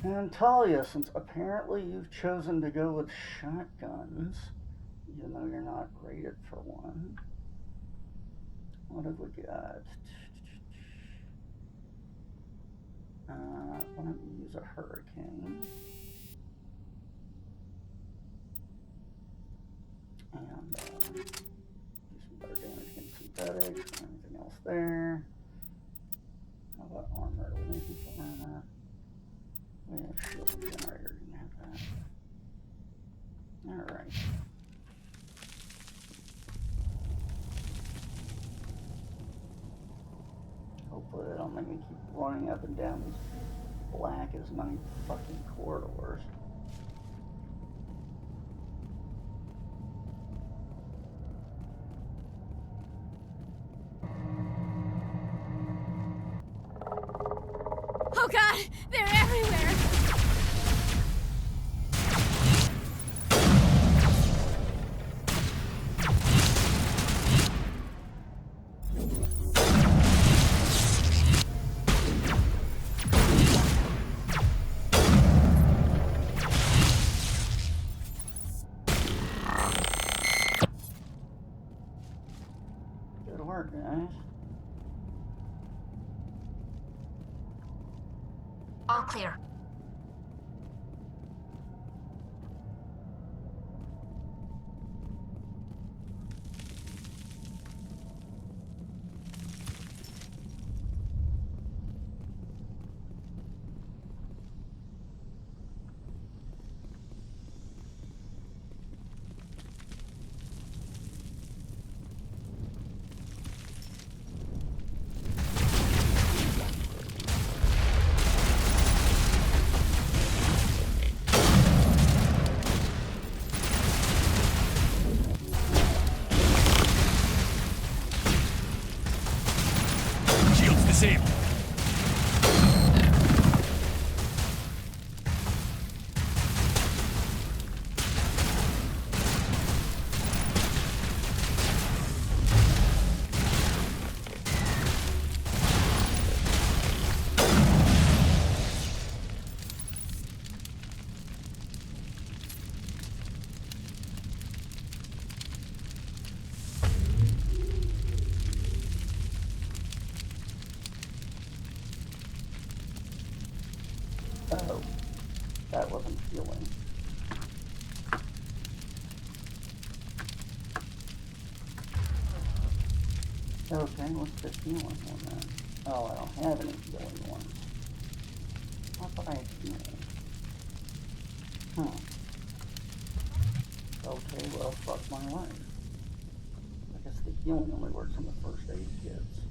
And Talia, since apparently you've chosen to go with shotguns, even though you're not rated for one, what have we got? Why don't we use a hurricane? And do some better damage against synthetics. Anything else there? How about armor? Do we need anything for armor? We have shield generator. You can have that. Alright. Hopefully they don't make me keep running up and down these black as night fucking corridors. Oh god, they're everywhere! Good work, guys. All clear. Disabled. Oh, that wasn't healing. Okay, what's the healing one then? Oh, I don't have any healing ones. I thought I had healing. Okay, well, fuck my life. I guess the healing only works on the first aid kits.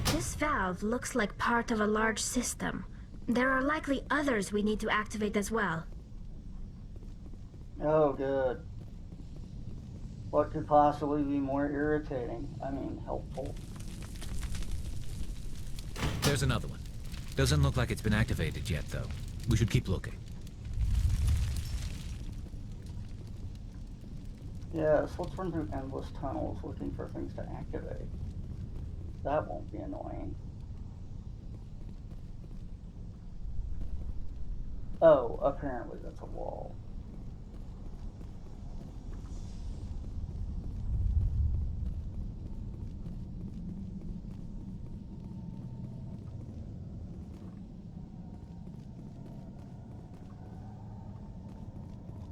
This valve looks like part of a large system. There are likely others we need to activate as well. Oh, good. What could possibly be more irritating? I mean, helpful. There's another one. Doesn't look like it's been activated yet, though. We should keep looking. Yes, let's run through endless tunnels looking for things to activate. That won't be annoying. Oh, apparently that's a wall.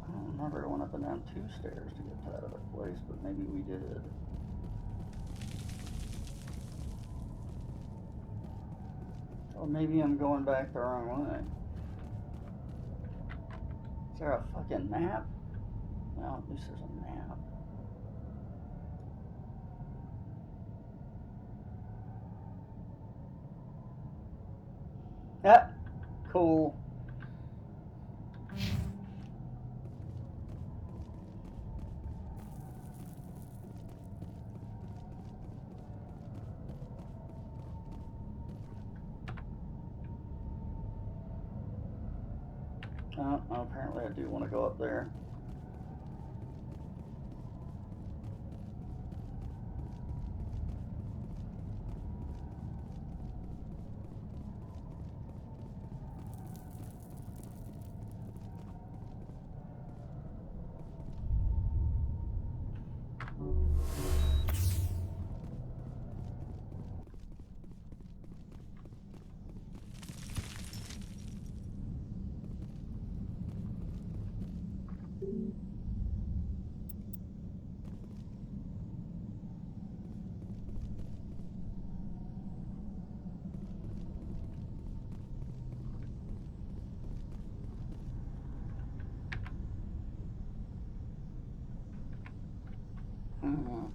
I don't remember going up and down 2 stairs to get to that other place, but maybe we did. Or maybe I'm going back the wrong way. Is there a fucking map? Well, at least there's a map. Yeah, cool. Oh, apparently I do want to go up there. Mm-hmm.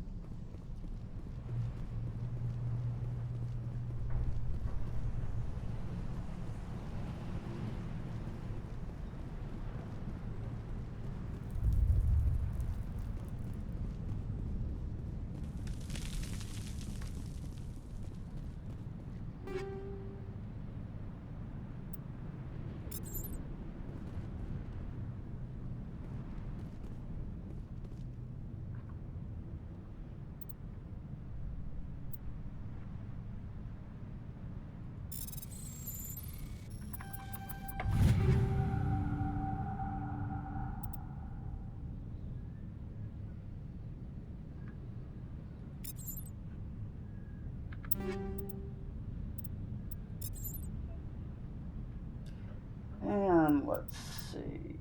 And let's see.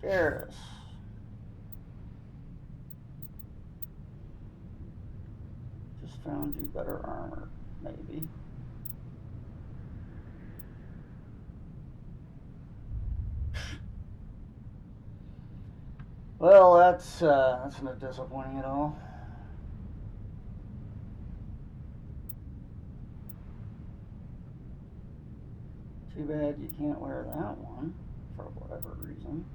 Garrus. Just found you better armor, maybe. Well, that's not disappointing at all. Too bad you can't wear that one for whatever reason.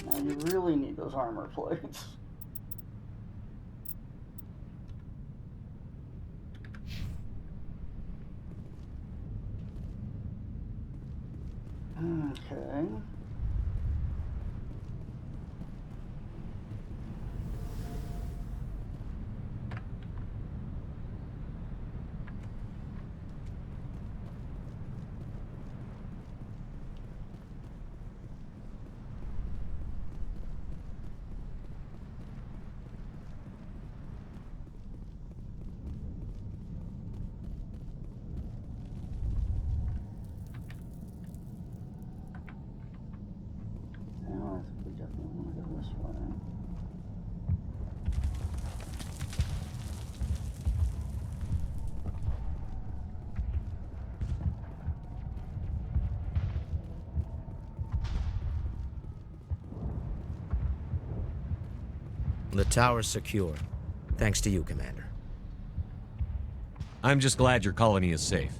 Now you really need those armor plates. Okay. Now I think we definitely want to go this way. The tower's secure. Thanks to you, Commander. I'm just glad your colony is safe.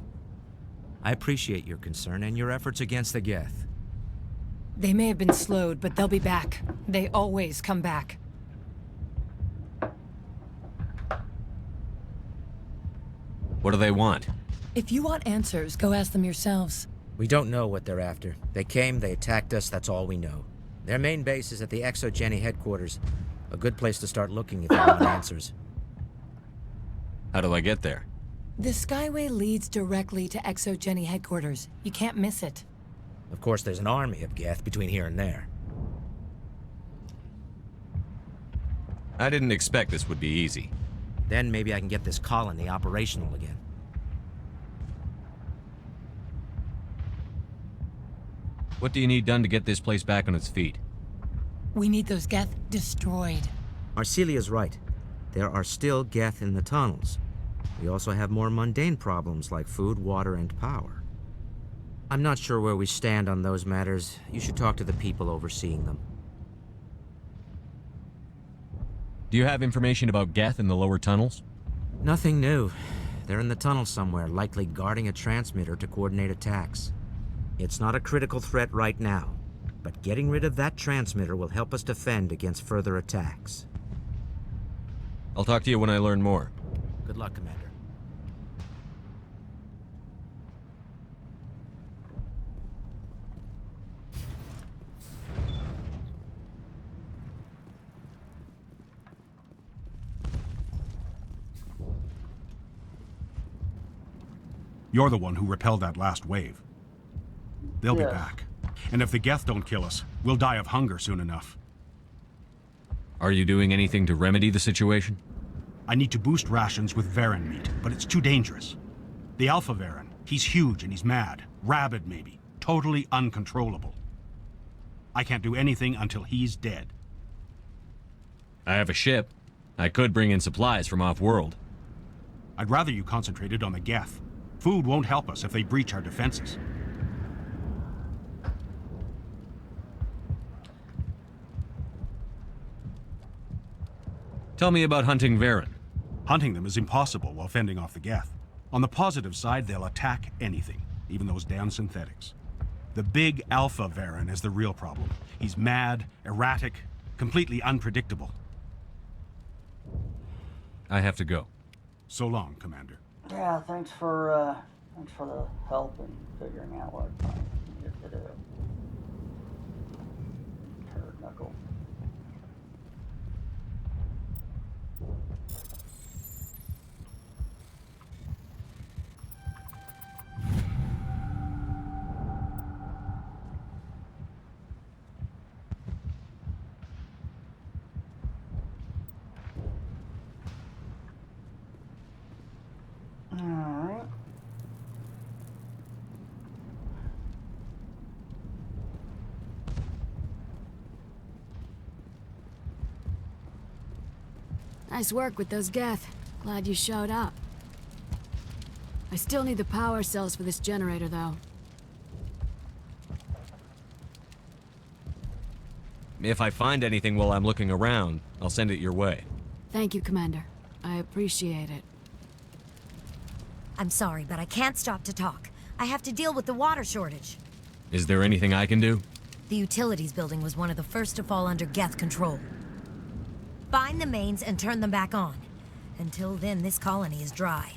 I appreciate your concern and your efforts against the Geth. They may have been slowed, but they'll be back. They always come back. What do they want? If you want answers, go ask them yourselves. We don't know what they're after. They came, they attacked us, that's all we know. Their main base is at the ExoGeni headquarters. A good place to start looking if you want answers. How do I get there? The Skyway leads directly to ExoGeni headquarters. You can't miss it. Of course, there's an army of Geth between here and there. I didn't expect this would be easy. Then maybe I can get this colony operational again. What do you need done to get this place back on its feet? We need those Geth destroyed. Arcelia's right. There are still Geth in the tunnels. We also have more mundane problems like food, water, and power. I'm not sure where we stand on those matters. You should talk to the people overseeing them. Do you have information about Geth in the lower tunnels? Nothing new. They're in the tunnel somewhere, likely guarding a transmitter to coordinate attacks. It's not a critical threat right now, but getting rid of that transmitter will help us defend against further attacks. I'll talk to you when I learn more. Good luck, Commander. You're the one who repelled that last wave. They'll be Yes. back. And if the Geth don't kill us, we'll die of hunger soon enough. Are you doing anything to remedy the situation? I need to boost rations with Varen meat, but it's too dangerous. The Alpha Varen, he's huge and he's mad. Rabid, maybe. Totally uncontrollable. I can't do anything until he's dead. I have a ship. I could bring in supplies from off-world. I'd rather you concentrated on the Geth. Food won't help us if they breach our defenses. Tell me about hunting Varen. Hunting them is impossible while fending off the Geth. On the positive side, they'll attack anything, even those damn synthetics. The big Alpha Varen is the real problem. He's mad, erratic, completely unpredictable. I have to go. So long, Commander. Yeah, thanks for the help in figuring out what I needed to do. Turd knuckle. Alright. Nice work with those Geth. Glad you showed up. I still need the power cells for this generator, though. If I find anything while I'm looking around, I'll send it your way. Thank you, Commander. I appreciate it. I'm sorry, but I can't stop to talk. I have to deal with the water shortage. Is there anything I can do? The utilities building was one of the first to fall under Geth control. Find the mains and turn them back on. Until then, this colony is dry.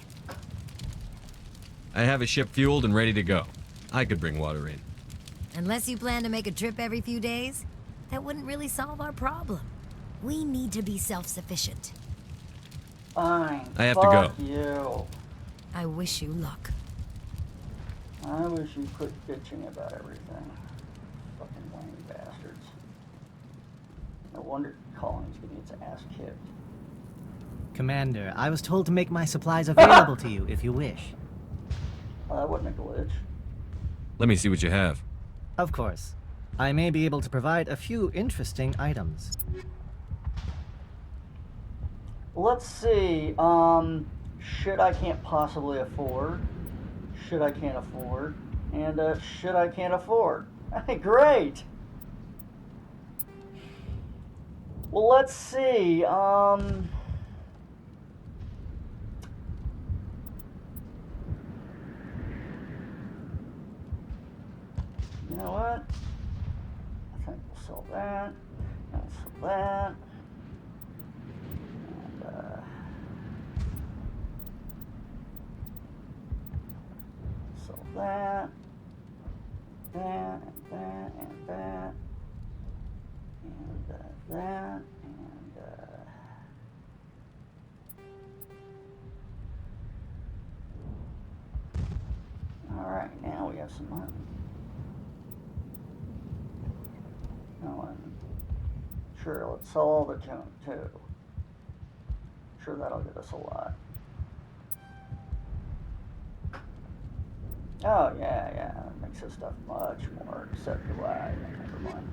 I have a ship fueled and ready to go. I could bring water in. Unless you plan to make a trip every few days, that wouldn't really solve our problem. We need to be self-sufficient. Fine. I have to go. Fuck you. I wish you luck. I wish you quit bitching about everything. Fucking lame bastards. No wonder Colony's getting its ass kicked. Commander, I was told to make my supplies available to you if you wish. That wasn't a glitch. Let me see what you have. Of course. I may be able to provide a few interesting items. Let's see. Shit I can't possibly afford. Shit I can't afford. And shit I can't afford. Hey, great! Well, let's see. You know what? I think we'll sell that. I'll sell that. And, sell that. That, and that, and that. And that, and Alright, now we have some money. Oh, and sure, let's sell all the junk too. Sure, that'll get us a lot. Oh, yeah, that makes this stuff much more acceptable. Never mind.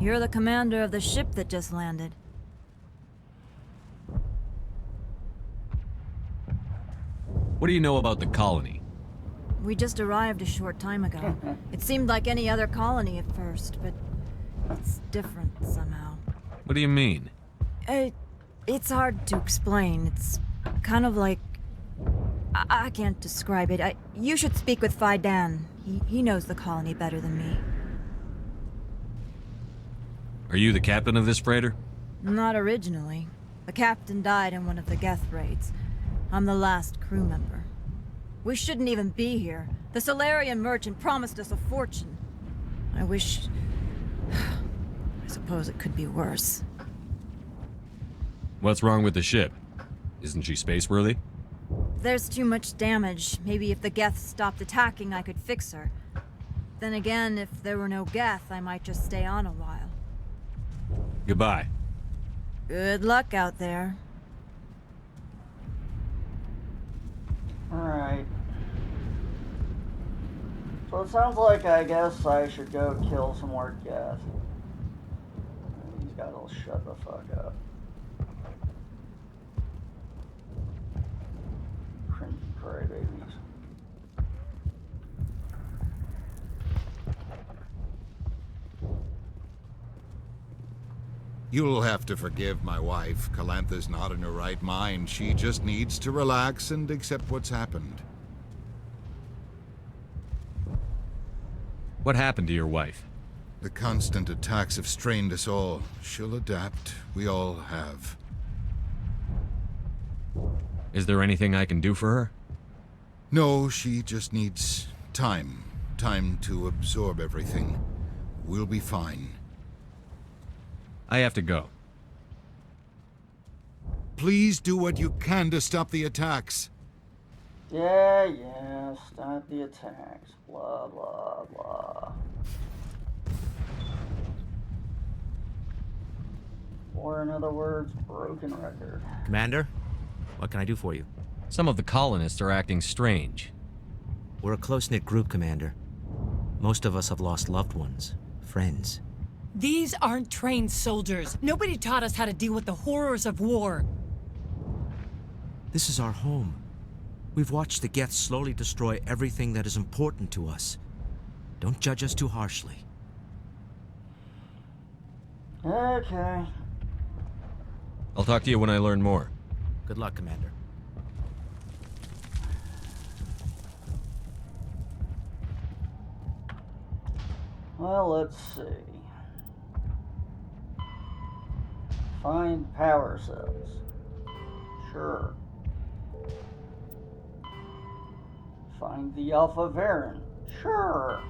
You're the commander of the ship that just landed. What do you know about the colony? We just arrived a short time ago. It seemed like any other colony at first, but it's different somehow. What do you mean? It's hard to explain. It's kind of like... I can't describe it. You should speak with Fidan. He knows the colony better than me. Are you the captain of this freighter? Not originally. The captain died in one of the Geth raids. I'm the last crew member. We shouldn't even be here. The Solarian merchant promised us a fortune. I wish... I suppose it could be worse. What's wrong with the ship? Isn't she spaceworthy? There's too much damage. Maybe if the Geth stopped attacking, I could fix her. Then again, if there were no Geth, I might just stay on a while. Goodbye. Good luck out there. Alright. So it sounds like I guess I should go kill some more Geth. These guys will shut the fuck up. Cringy crybabies. You'll have to forgive my wife. Calantha's not in her right mind. She just needs to relax and accept what's happened. What happened to your wife? The constant attacks have strained us all. She'll adapt. We all have. Is there anything I can do for her? No, she just needs time. Time to absorb everything. We'll be fine. I have to go. Please do what you can to stop the attacks. Yeah, stop the attacks. Blah, blah, blah. Or in other words, broken record. Commander, what can I do for you? Some of the colonists are acting strange. We're a close-knit group, Commander. Most of us have lost loved ones, friends. These aren't trained soldiers. Nobody taught us how to deal with the horrors of war. This is our home. We've watched the Geth slowly destroy everything that is important to us. Don't judge us too harshly. Okay. I'll talk to you when I learn more. Good luck, Commander. Well, let's see. Find power cells. Sure. Find the Alpha Varen. Sure.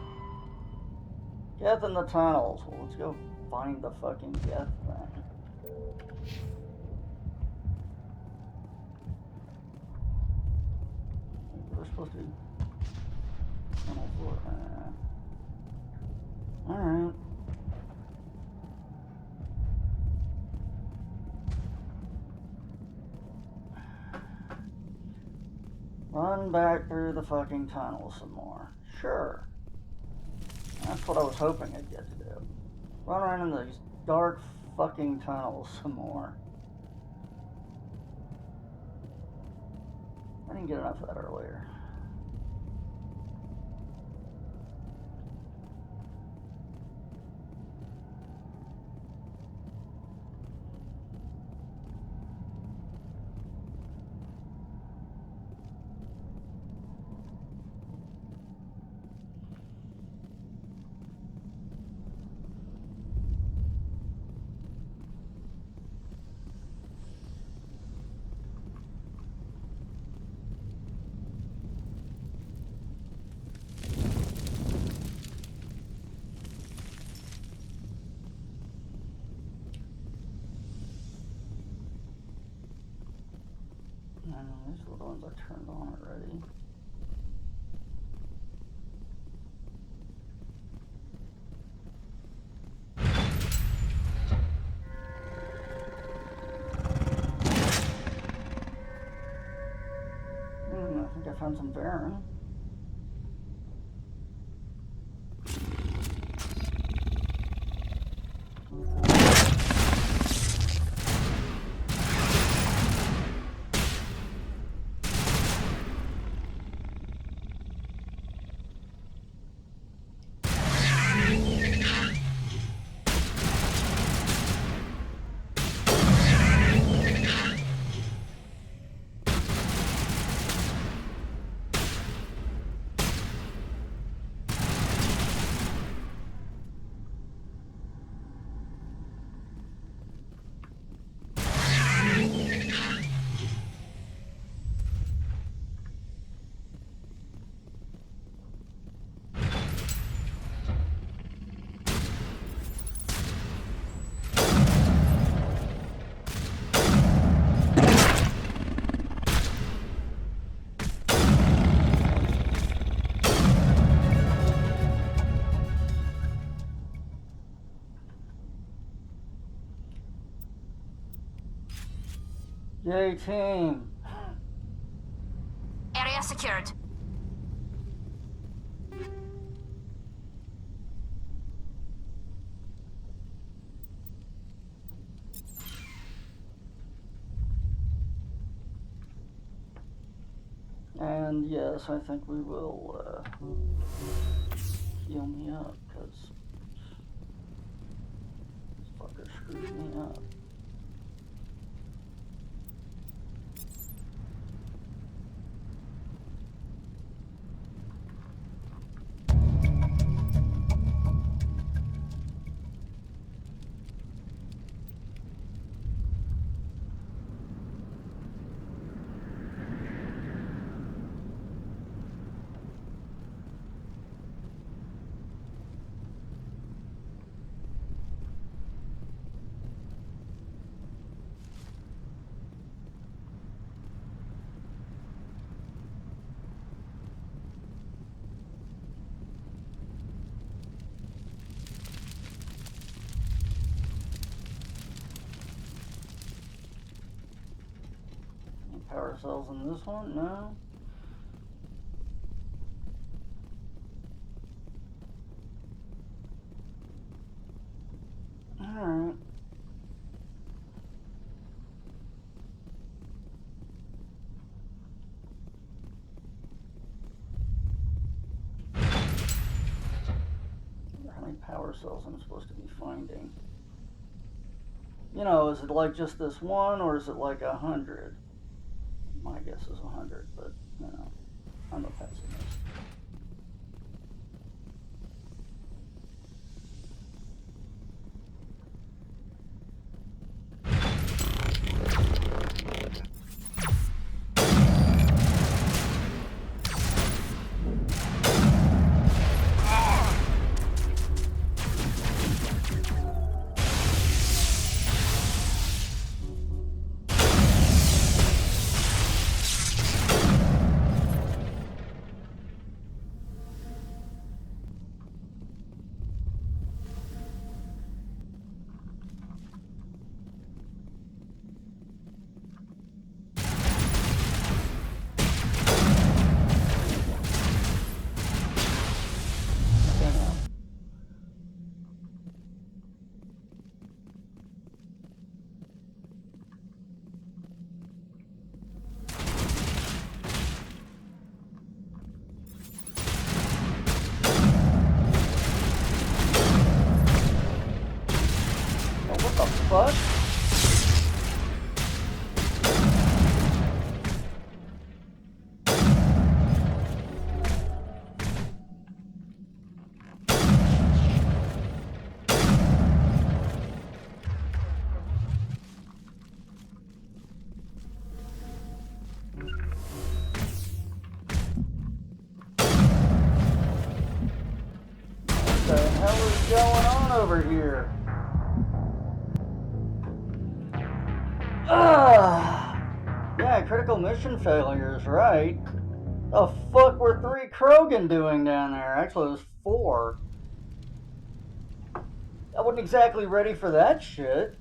Geth in the tunnels. Well, let's go find the fucking Geth then. We're supposed to be tunnel floor. Alright. Run back through the fucking tunnel some more. Sure. That's what I was hoping I'd get to do. Run around in these dark fucking tunnels some more. I didn't get enough of that earlier. These are the ones I turned on already. find some Varen. Yay, team. Area secured. And yes, I think we will heal me up, because this fucker screwed me up. Power cells in this one? No. Alright. How many power cells I'm supposed to be finding? You know, is it like just this one, or is it like 100? My guess is 100, but, you know, I'm a pessimist. Fuck? What the hell is going on over here? Yeah, critical mission failures, right? The fuck were 3 Krogan doing down there? Actually, it was 4. I wasn't exactly ready for that shit.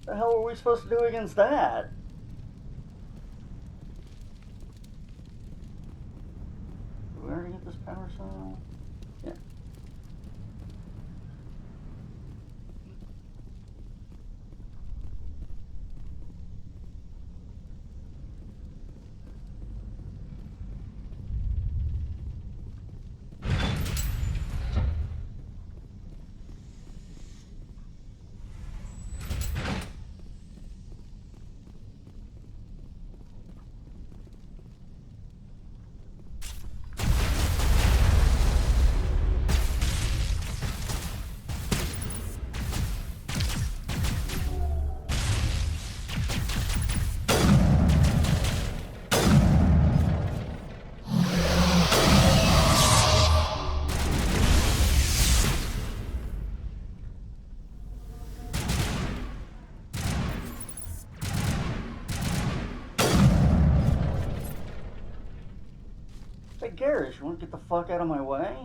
The hell were we supposed to do against that? this power cell? Yeah. Hey, Garrus, you want to get the fuck out of my way?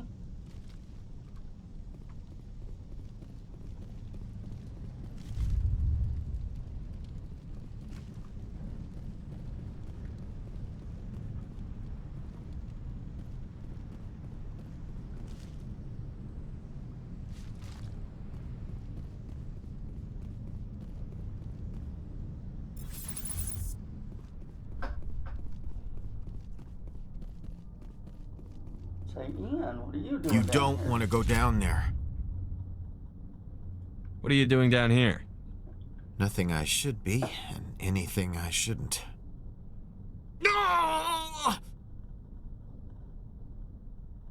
Say, Ian, what are you doing? You down don't here? want to go down there. What are you doing down here? Nothing I should be, and anything I shouldn't. No!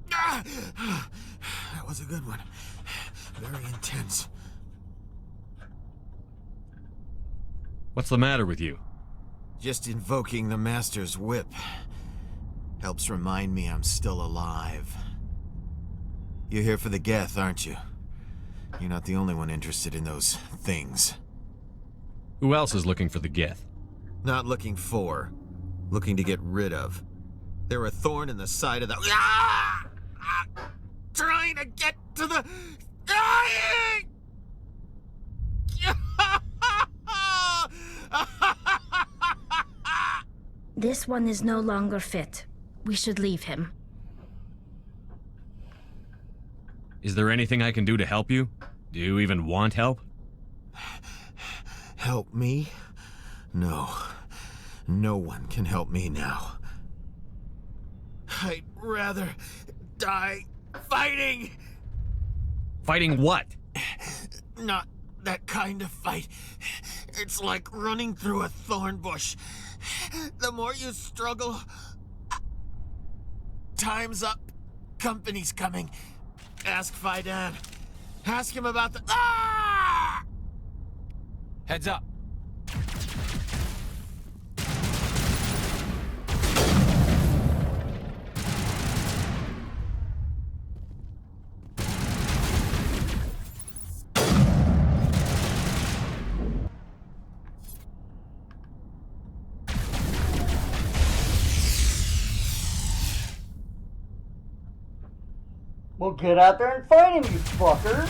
That was a good one. Very intense. What's the matter with you? Just invoking the Master's whip helps remind me I'm still alive. You're here for the Geth, aren't you? You're not the only one interested in those things. Who else is looking for the Geth? Not looking for, looking to get rid of. They're a thorn in the side of the... Ah! Trying to get to the... Dying! This one is no longer fit. We should leave him. Is there anything I can do to help you? Do you even want help? Help me? No. No one can help me now. I'd rather die fighting! Fighting what? Not that kind of fight. It's like running through a thorn bush. The more you struggle... Time's up. Company's coming. Ask Fidan. Ask him about the... Ah! Heads up. Well, get out there and fight him, you fucker!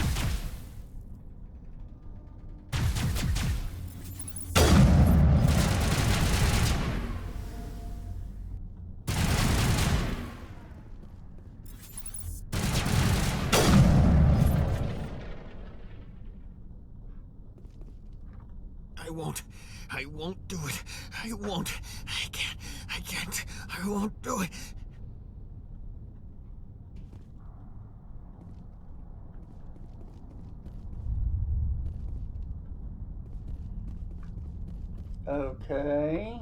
I won't do it. I won't. I can't. I won't do it. Okay.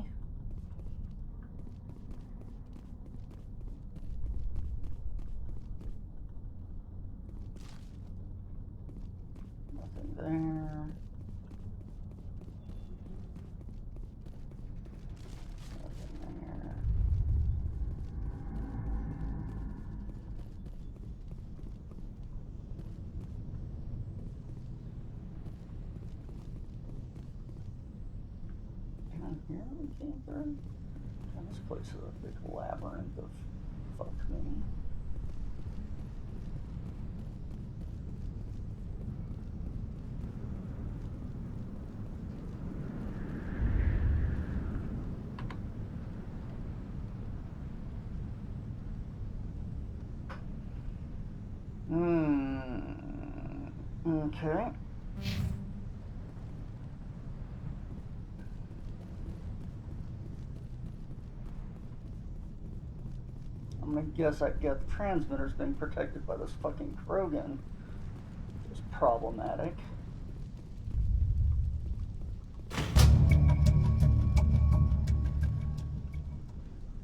Nothing there. Nothing there. Down here we came through. God, this place is a big labyrinth of fuck me. Okay. I'm gonna guess that Geth transmitter's being protected by this fucking Krogan. It's problematic.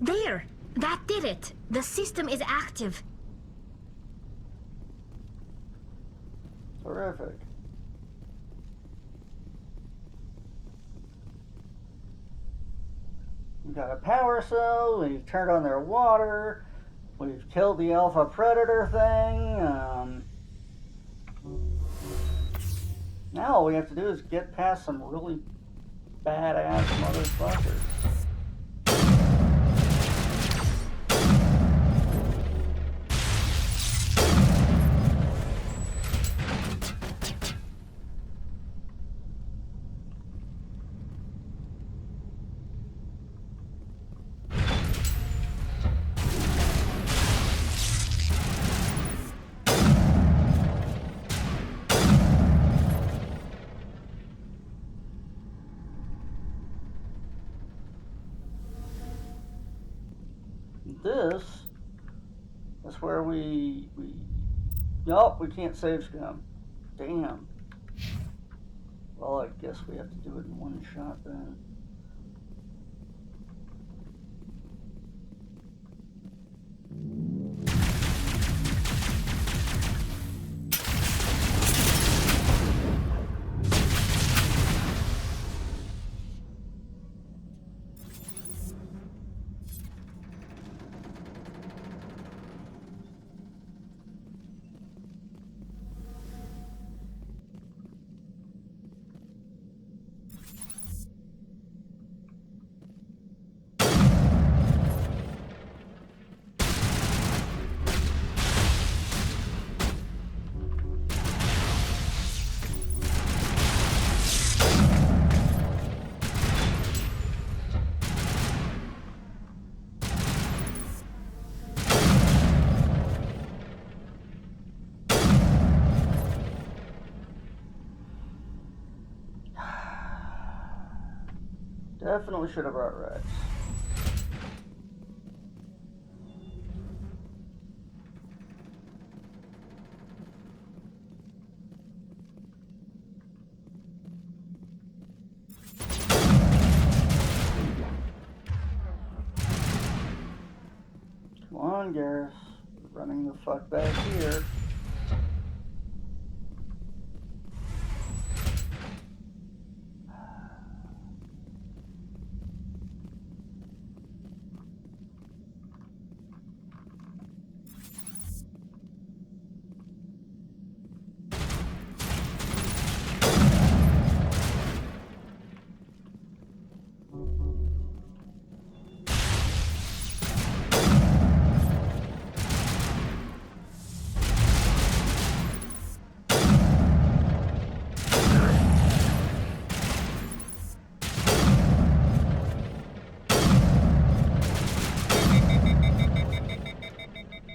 There! That did it! The system is active. Terrific. We've got a power cell, we've turned on their water, we've killed the Alpha Predator thing. Now all we have to do is get past some really badass motherfuckers. This is where nope, we can't save scum. Damn. Well, I guess we have to do it in one shot then. Definitely should have brought Rex. Come on, Garrus. We're running the fuck back here.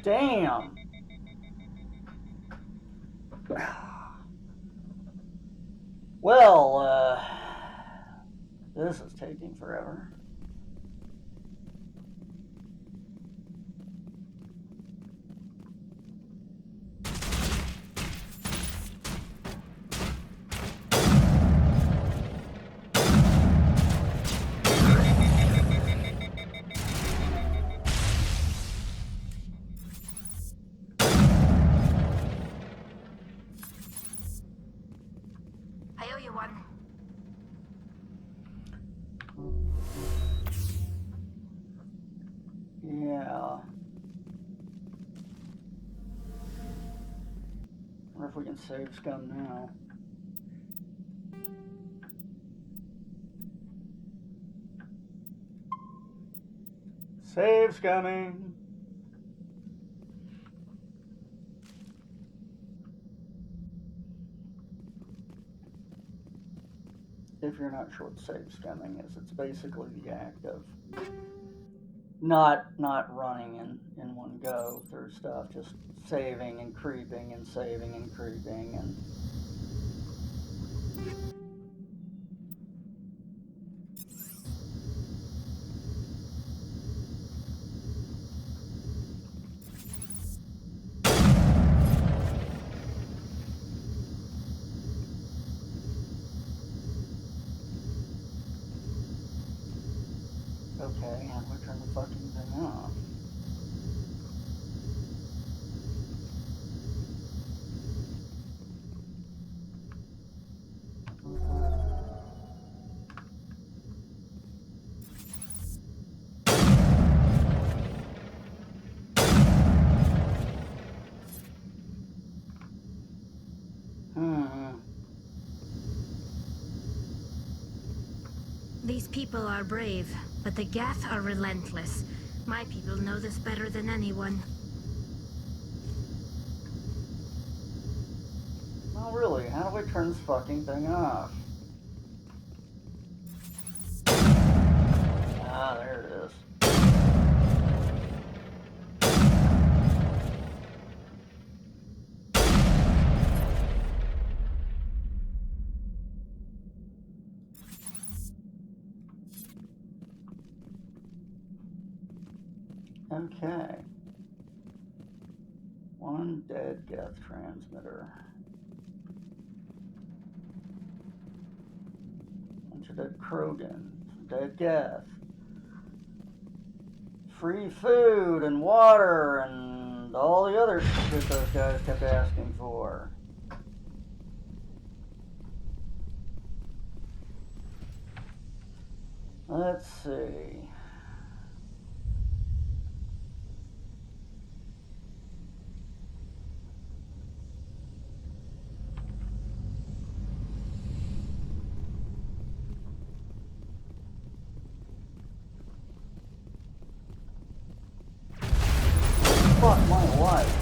Damn. Well, this is taking forever. I owe you one. Yeah. I wonder if we can save scum now. Save scumming. If you're not sure what save scumming is, it's basically the act of not running in one go through stuff, just saving and creeping and saving and creeping and... Okay, how do I turn the fucking thing off? These people are brave, but the Geth are relentless. My people know this better than anyone. Oh, really? How do I turn this fucking thing off? Ah, there it is. Okay. One dead Geth transmitter. Bunch of dead Krogan. Some dead Geth. Free food and water and all the other shit those guys kept asking for. Let's see. Fuck my life.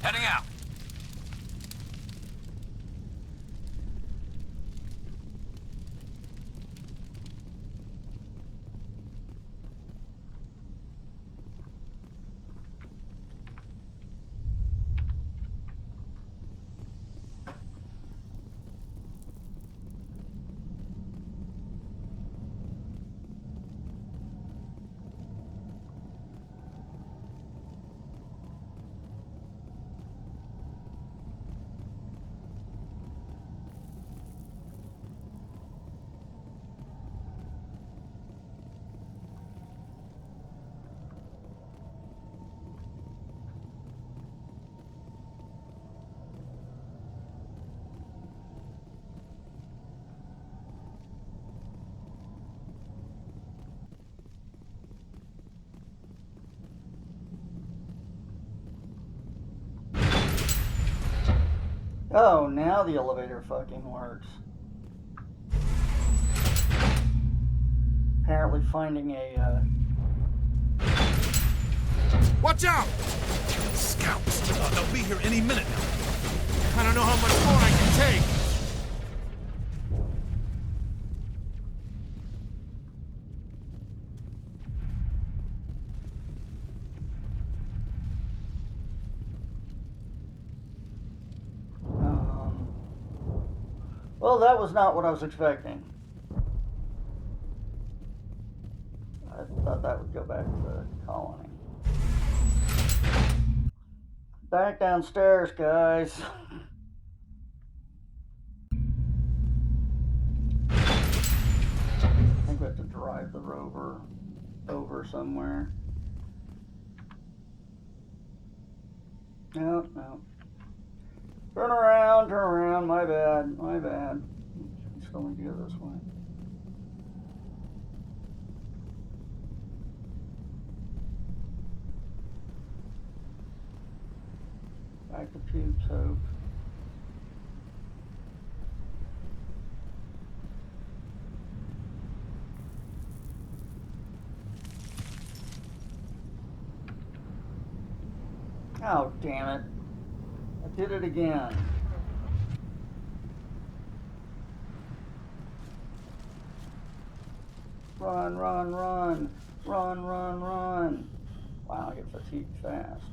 Heading out. Oh, now the elevator fucking works. Apparently finding a, Watch out! Scouts! They'll be here any minute now. I don't know how much more I can take. Well, that was not what I was expecting. I thought that would go back to the colony. Back downstairs, guys. I think we have to drive the rover over somewhere. No, no. Turn around, my bad. We still need to go this way. Back to Pube's Hope. Oh, damn it. I did it again. Run. Wow, I get fatigued fast.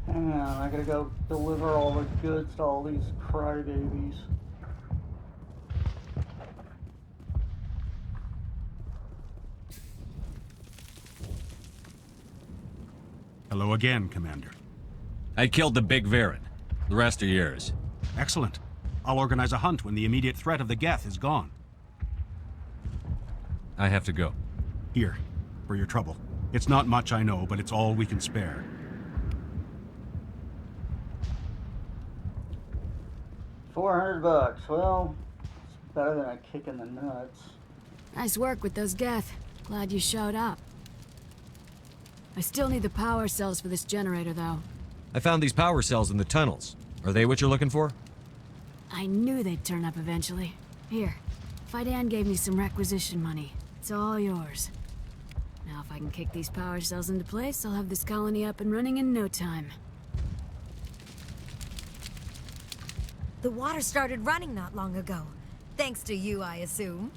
Hang on, I gotta go deliver all the goods to all these crybabies. Hello again, Commander. I killed the big Varen. The rest are yours. Excellent. I'll organize a hunt when the immediate threat of the Geth is gone. I have to go. Here, for your trouble. It's not much, I know, but it's all we can spare. $400. Well, it's better than a kick in the nuts. Nice work with those Geth. Glad you showed up. I still need the power cells for this generator, though. I found these power cells in the tunnels. Are they what you're looking for? I knew they'd turn up eventually. Here, Fidan gave me some requisition money. It's all yours. Now if I can kick these power cells into place, I'll have this colony up and running in no time. The water started running not long ago. Thanks to you, I assume.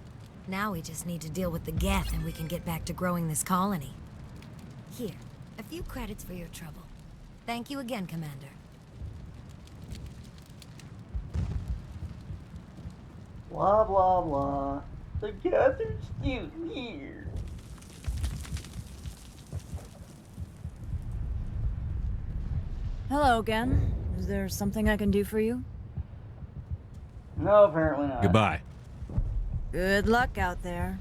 Now we just need to deal with the Geth and we can get back to growing this colony. Here, a few credits for your trouble. Thank you again, Commander. Blah, blah, blah. The Geth are still here. Hello again. Is there something I can do for you? No, apparently not. Goodbye. Good luck out there.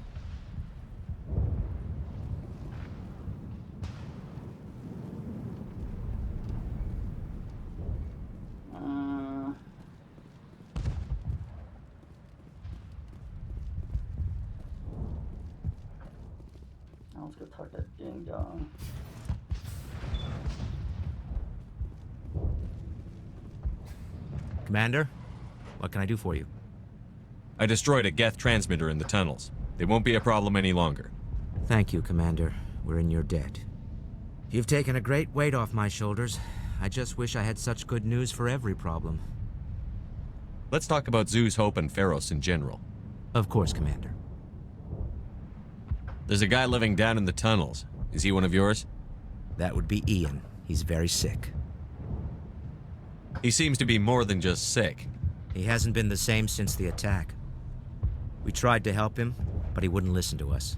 Let's go talk to Ding Dong. Commander, what can I do for you? I destroyed a Geth transmitter in the tunnels. They won't be a problem any longer. Thank you, Commander. We're in your debt. You've taken a great weight off my shoulders. I just wish I had such good news for every problem. Let's talk about Zoo's Hope and Pharaoh in general. Of course, Commander. There's a guy living down in the tunnels. Is he one of yours? That would be Ian. He's very sick. He seems to be more than just sick. He hasn't been the same since the attack. We tried to help him, but he wouldn't listen to us.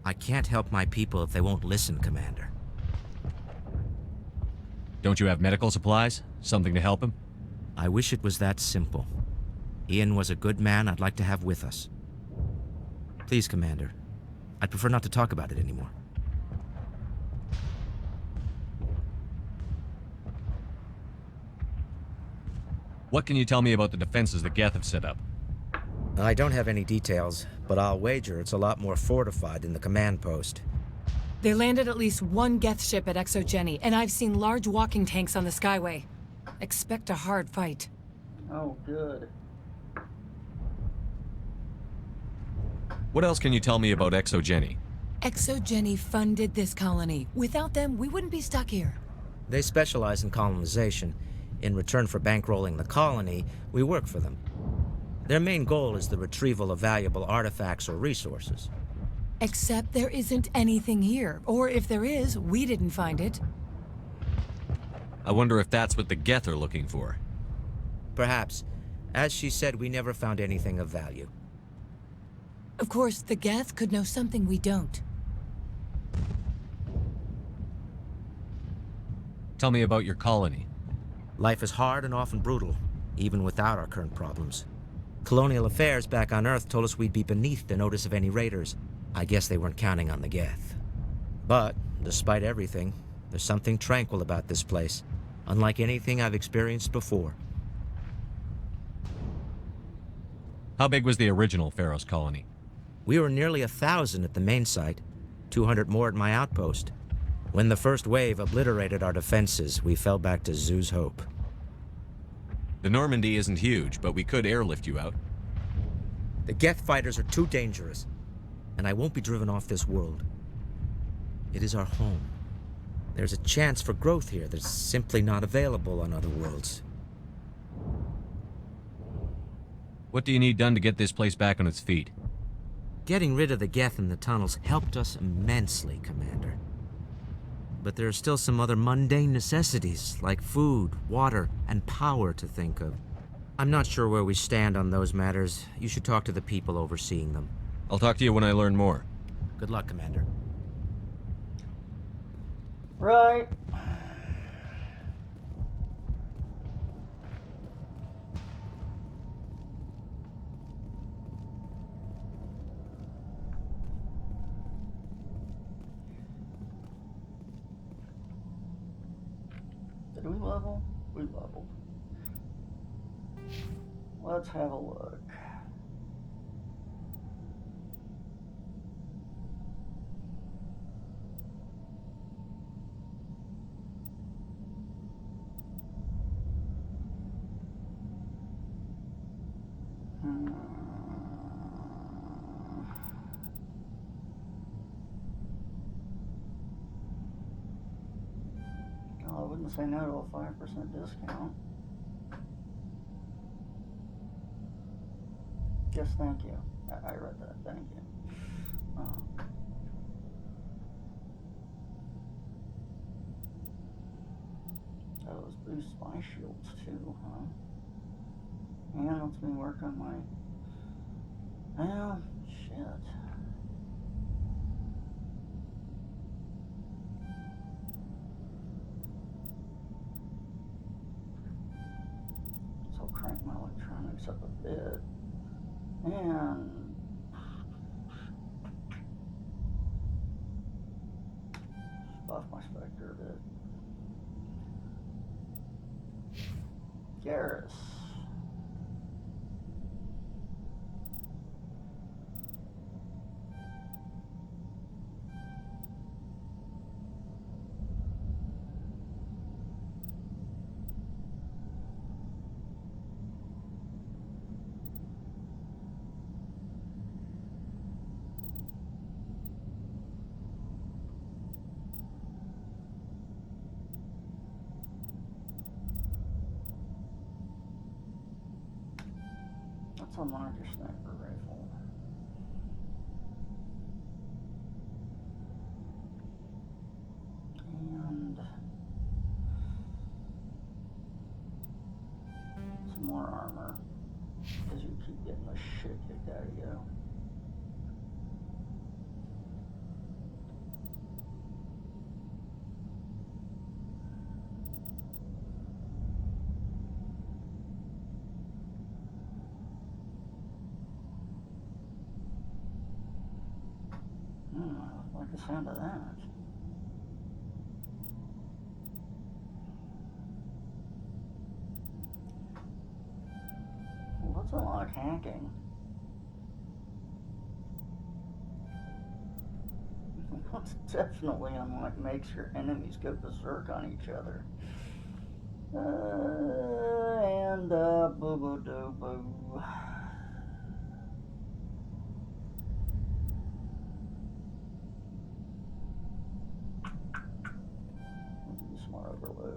I can't help my people if they won't listen, Commander. Don't you have medical supplies? Something to help him? I wish it was that simple. Ian was a good man I'd like to have with us. Please, Commander. I'd prefer not to talk about it anymore. What can you tell me about the defenses the Geth have set up? I don't have any details, but I'll wager it's a lot more fortified than the command post. They landed at least one Geth ship at Exogeny, and I've seen large walking tanks on the Skyway. Expect a hard fight. Oh, good. What else can you tell me about Exogeny? Exogeny funded this colony. Without them, we wouldn't be stuck here. They specialize in colonization. In return for bankrolling the colony, we work for them. Their main goal is the retrieval of valuable artifacts or resources. Except there isn't anything here. Or if there is, we didn't find it. I wonder if that's what the Geth are looking for. Perhaps. As she said, we never found anything of value. Of course, the Geth could know something we don't. Tell me about your colony. Life is hard and often brutal, even without our current problems. Colonial affairs back on Earth told us we'd be beneath the notice of any raiders. I guess they weren't counting on the Geth. But, despite everything, there's something tranquil about this place, unlike anything I've experienced before. How big was the original Pharaoh's colony? We were nearly 1,000 at the main site, 200 more at my outpost. When the first wave obliterated our defenses, we fell back to Zoo's Hope. The Normandy isn't huge, but we could airlift you out. The Geth fighters are too dangerous, and I won't be driven off this world. It is our home. There's a chance for growth here that's simply not available on other worlds. What do you need done to get this place back on its feet? Getting rid of the Geth in the tunnels helped us immensely, Commander. But there are still some other mundane necessities, like food, water, and power to think of. I'm not sure where we stand on those matters. You should talk to the people overseeing them. I'll talk to you when I learn more. Good luck, Commander. Right. Did we level? We leveled. Let's have a look. I wouldn't say no to a 5% discount. Yes, thank you. I read that. Thank you. Those boost my shields too, huh? And lets me work on my... Well, shit. So I'll crank my electronics up a bit. And... buff my Spectre a bit. Garrus. Let's unlock your sniper rifle. And some more armor, because you keep getting the shit kicked out of you. I like the sound of that. Let's unlock hacking. Let's definitely unlock makes your enemies go berserk on each other. Boo boo doo boo. Smart overload.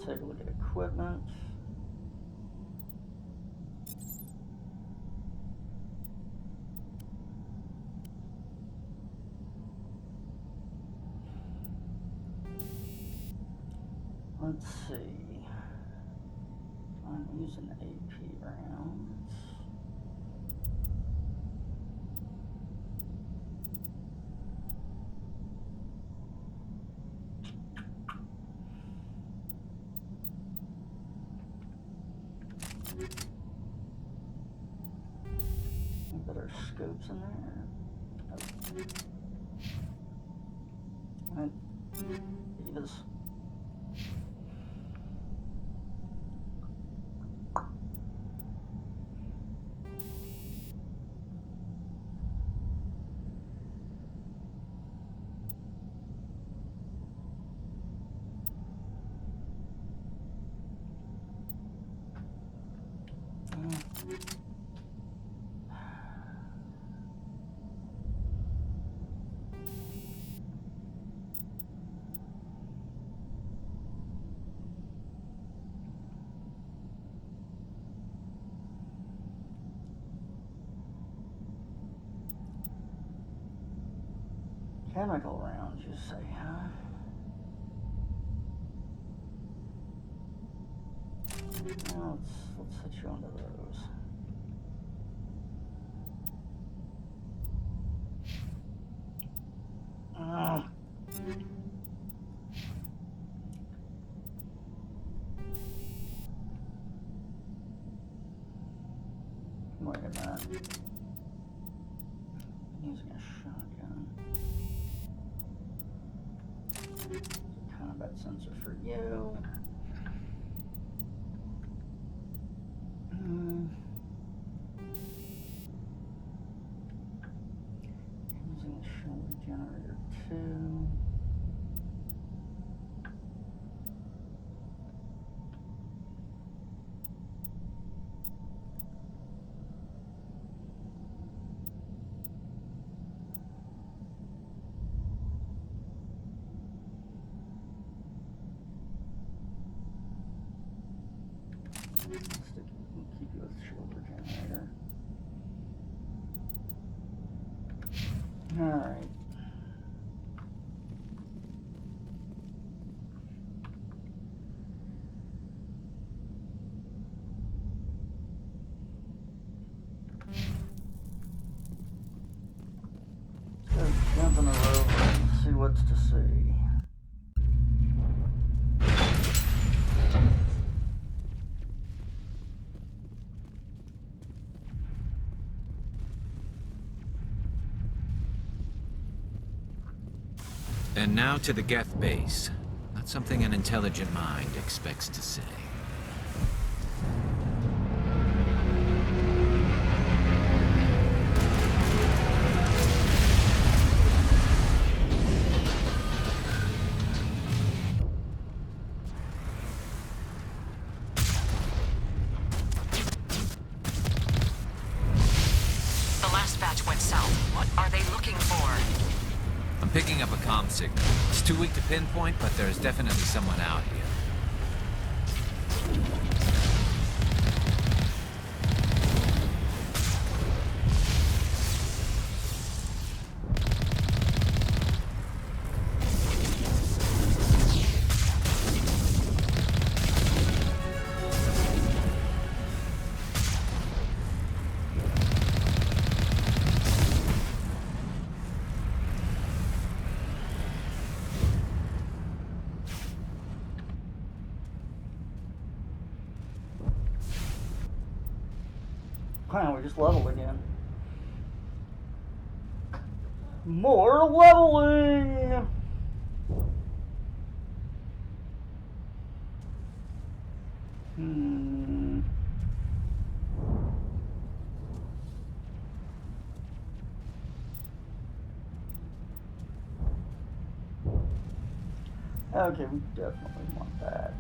take a look at equipment. Let's see. I'm using AP rounds. Better scopes in there. And these. Chemical rounds, you say, huh? Now let's hit you onto those. Wait a minute. Using a shotgun. Combat sensor for you. Using a shoulder generator 2. Keep you with shoulder generator. Alright. Let's go jump in the rover and see what's to see. And now to the Geth base. Not something an intelligent mind expects to say. The last batch went south. What are they looking for? I'm picking up a comm signal. It's too weak to pinpoint, but there's definitely someone out here. Wow, we just leveled again. More leveling! Okay, we definitely want that.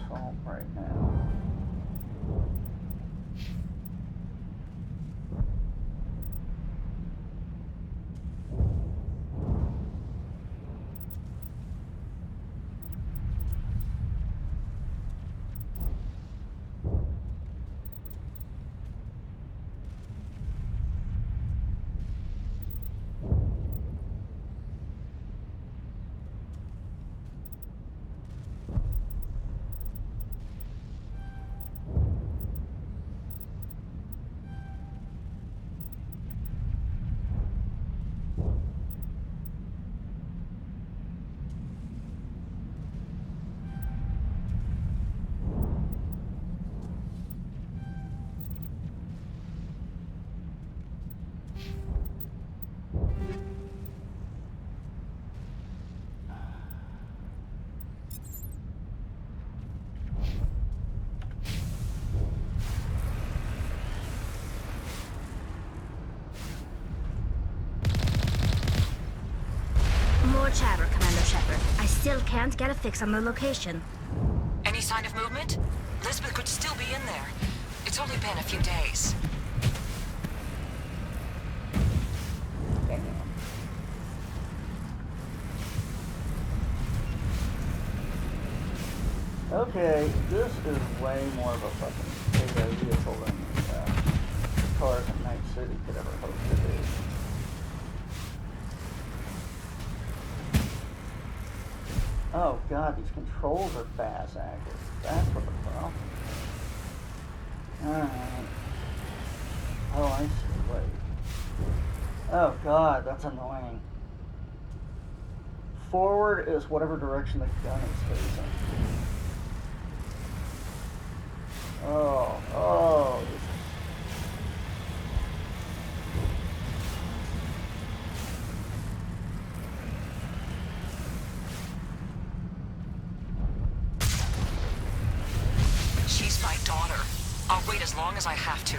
assault right now. More chatter, Commander Shepard. I still can't get a fix on the location. Any sign of movement? Lisbeth could still be in there. It's only been a few days. Okay, this is way more of a fucking Pharaoh vehicle than cars in Night City could ever hope to be. Oh god, these controls are fast active. That's what the problem is. Alright. Oh, I see. Wait. Oh god, that's annoying. Forward is whatever direction the gun is facing. Oh. She's my daughter. I'll wait as long as I have to.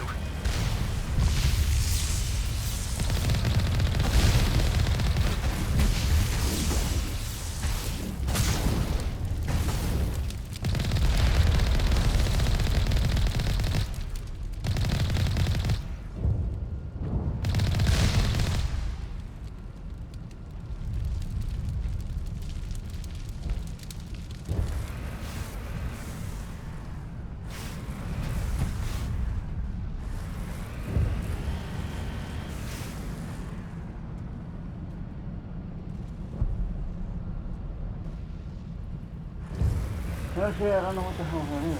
Okay, I don't know what the hell that is.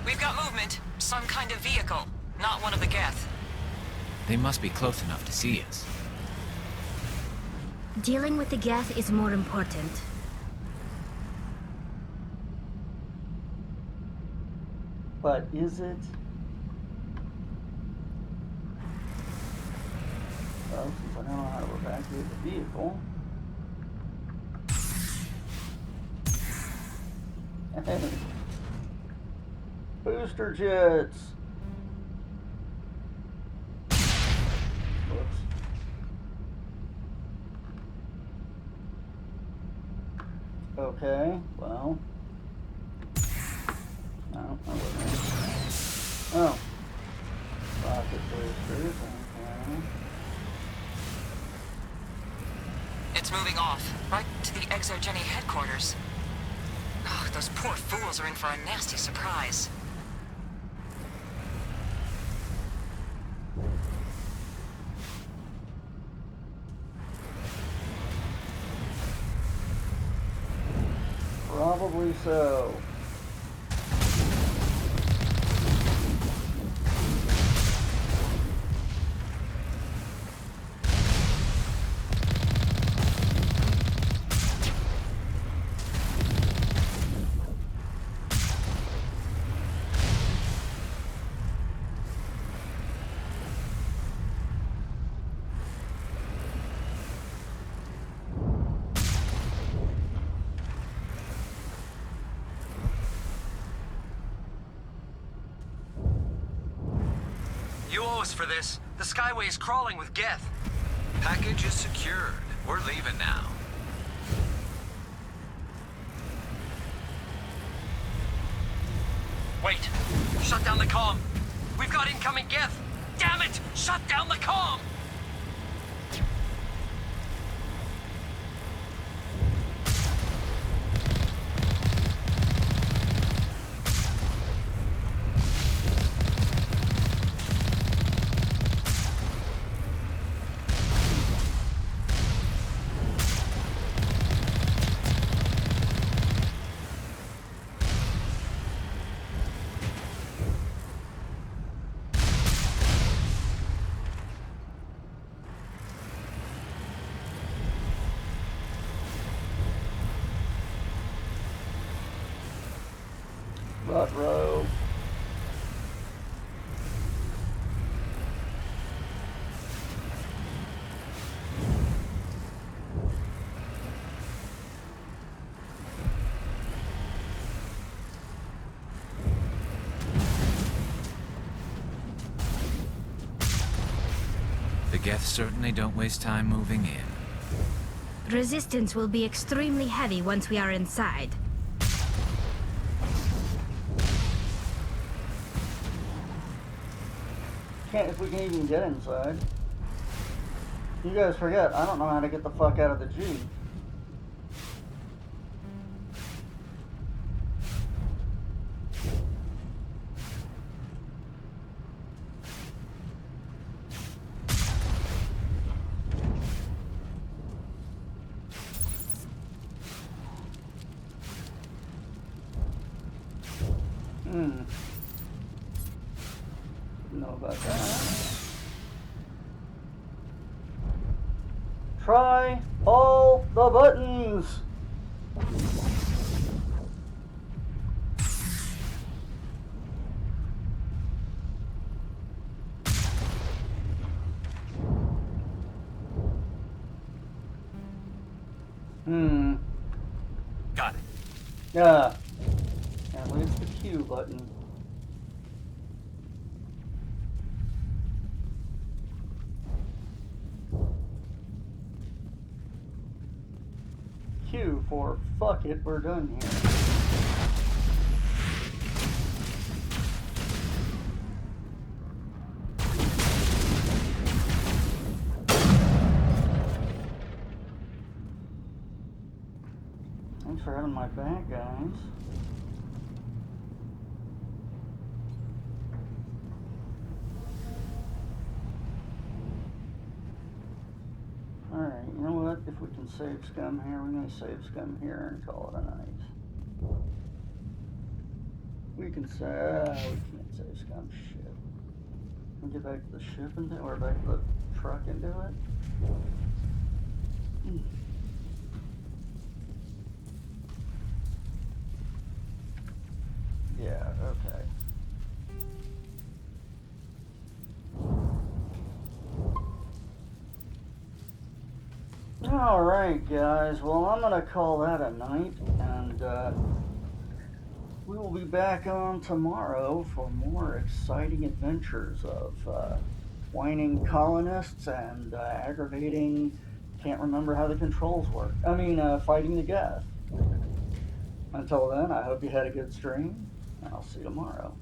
We've got movement. Some kind of vehicle. Not one of the Geth. They must be close enough to see us. Dealing with the Geth is more important. But is it? Well, since I don't know how to evacuate the vehicle. Booster jets! Whoops. Okay, well. No, I wasn't. Oh. Rocket boosters, okay. It's moving off, right to the ExoGeni headquarters. Oh, those poor fools are in for a nasty surprise. Probably so. us for this. The Skyway is crawling with Geth. Package is secured. We're leaving now. Wait! Shut down the comm! We've got incoming Geth! Damn it! Shut down the comm! Row. The Geth certainly don't waste time moving in. Resistance will be extremely heavy once we are inside. If we can even get inside. You guys forget, I don't know how to get the fuck out of the Jeep. Know about that. Try all the buttons. Got it. Yeah. And it's the Q button. Q for fuck it, we're done here. Thanks for having my back, guys. Alright, you know what? If we can save scum here, we're going to save scum here and call it a night. We can say, we can't save scum. Shit. Can we get back to the ship and do it, or back to the truck and do it? Yeah, okay. Alright guys, well I'm gonna call that a night, and we will be back on tomorrow for more exciting adventures of whining colonists and aggravating, can't remember how the controls work, fighting the Geth. Until then, I hope you had a good stream, and I'll see you tomorrow.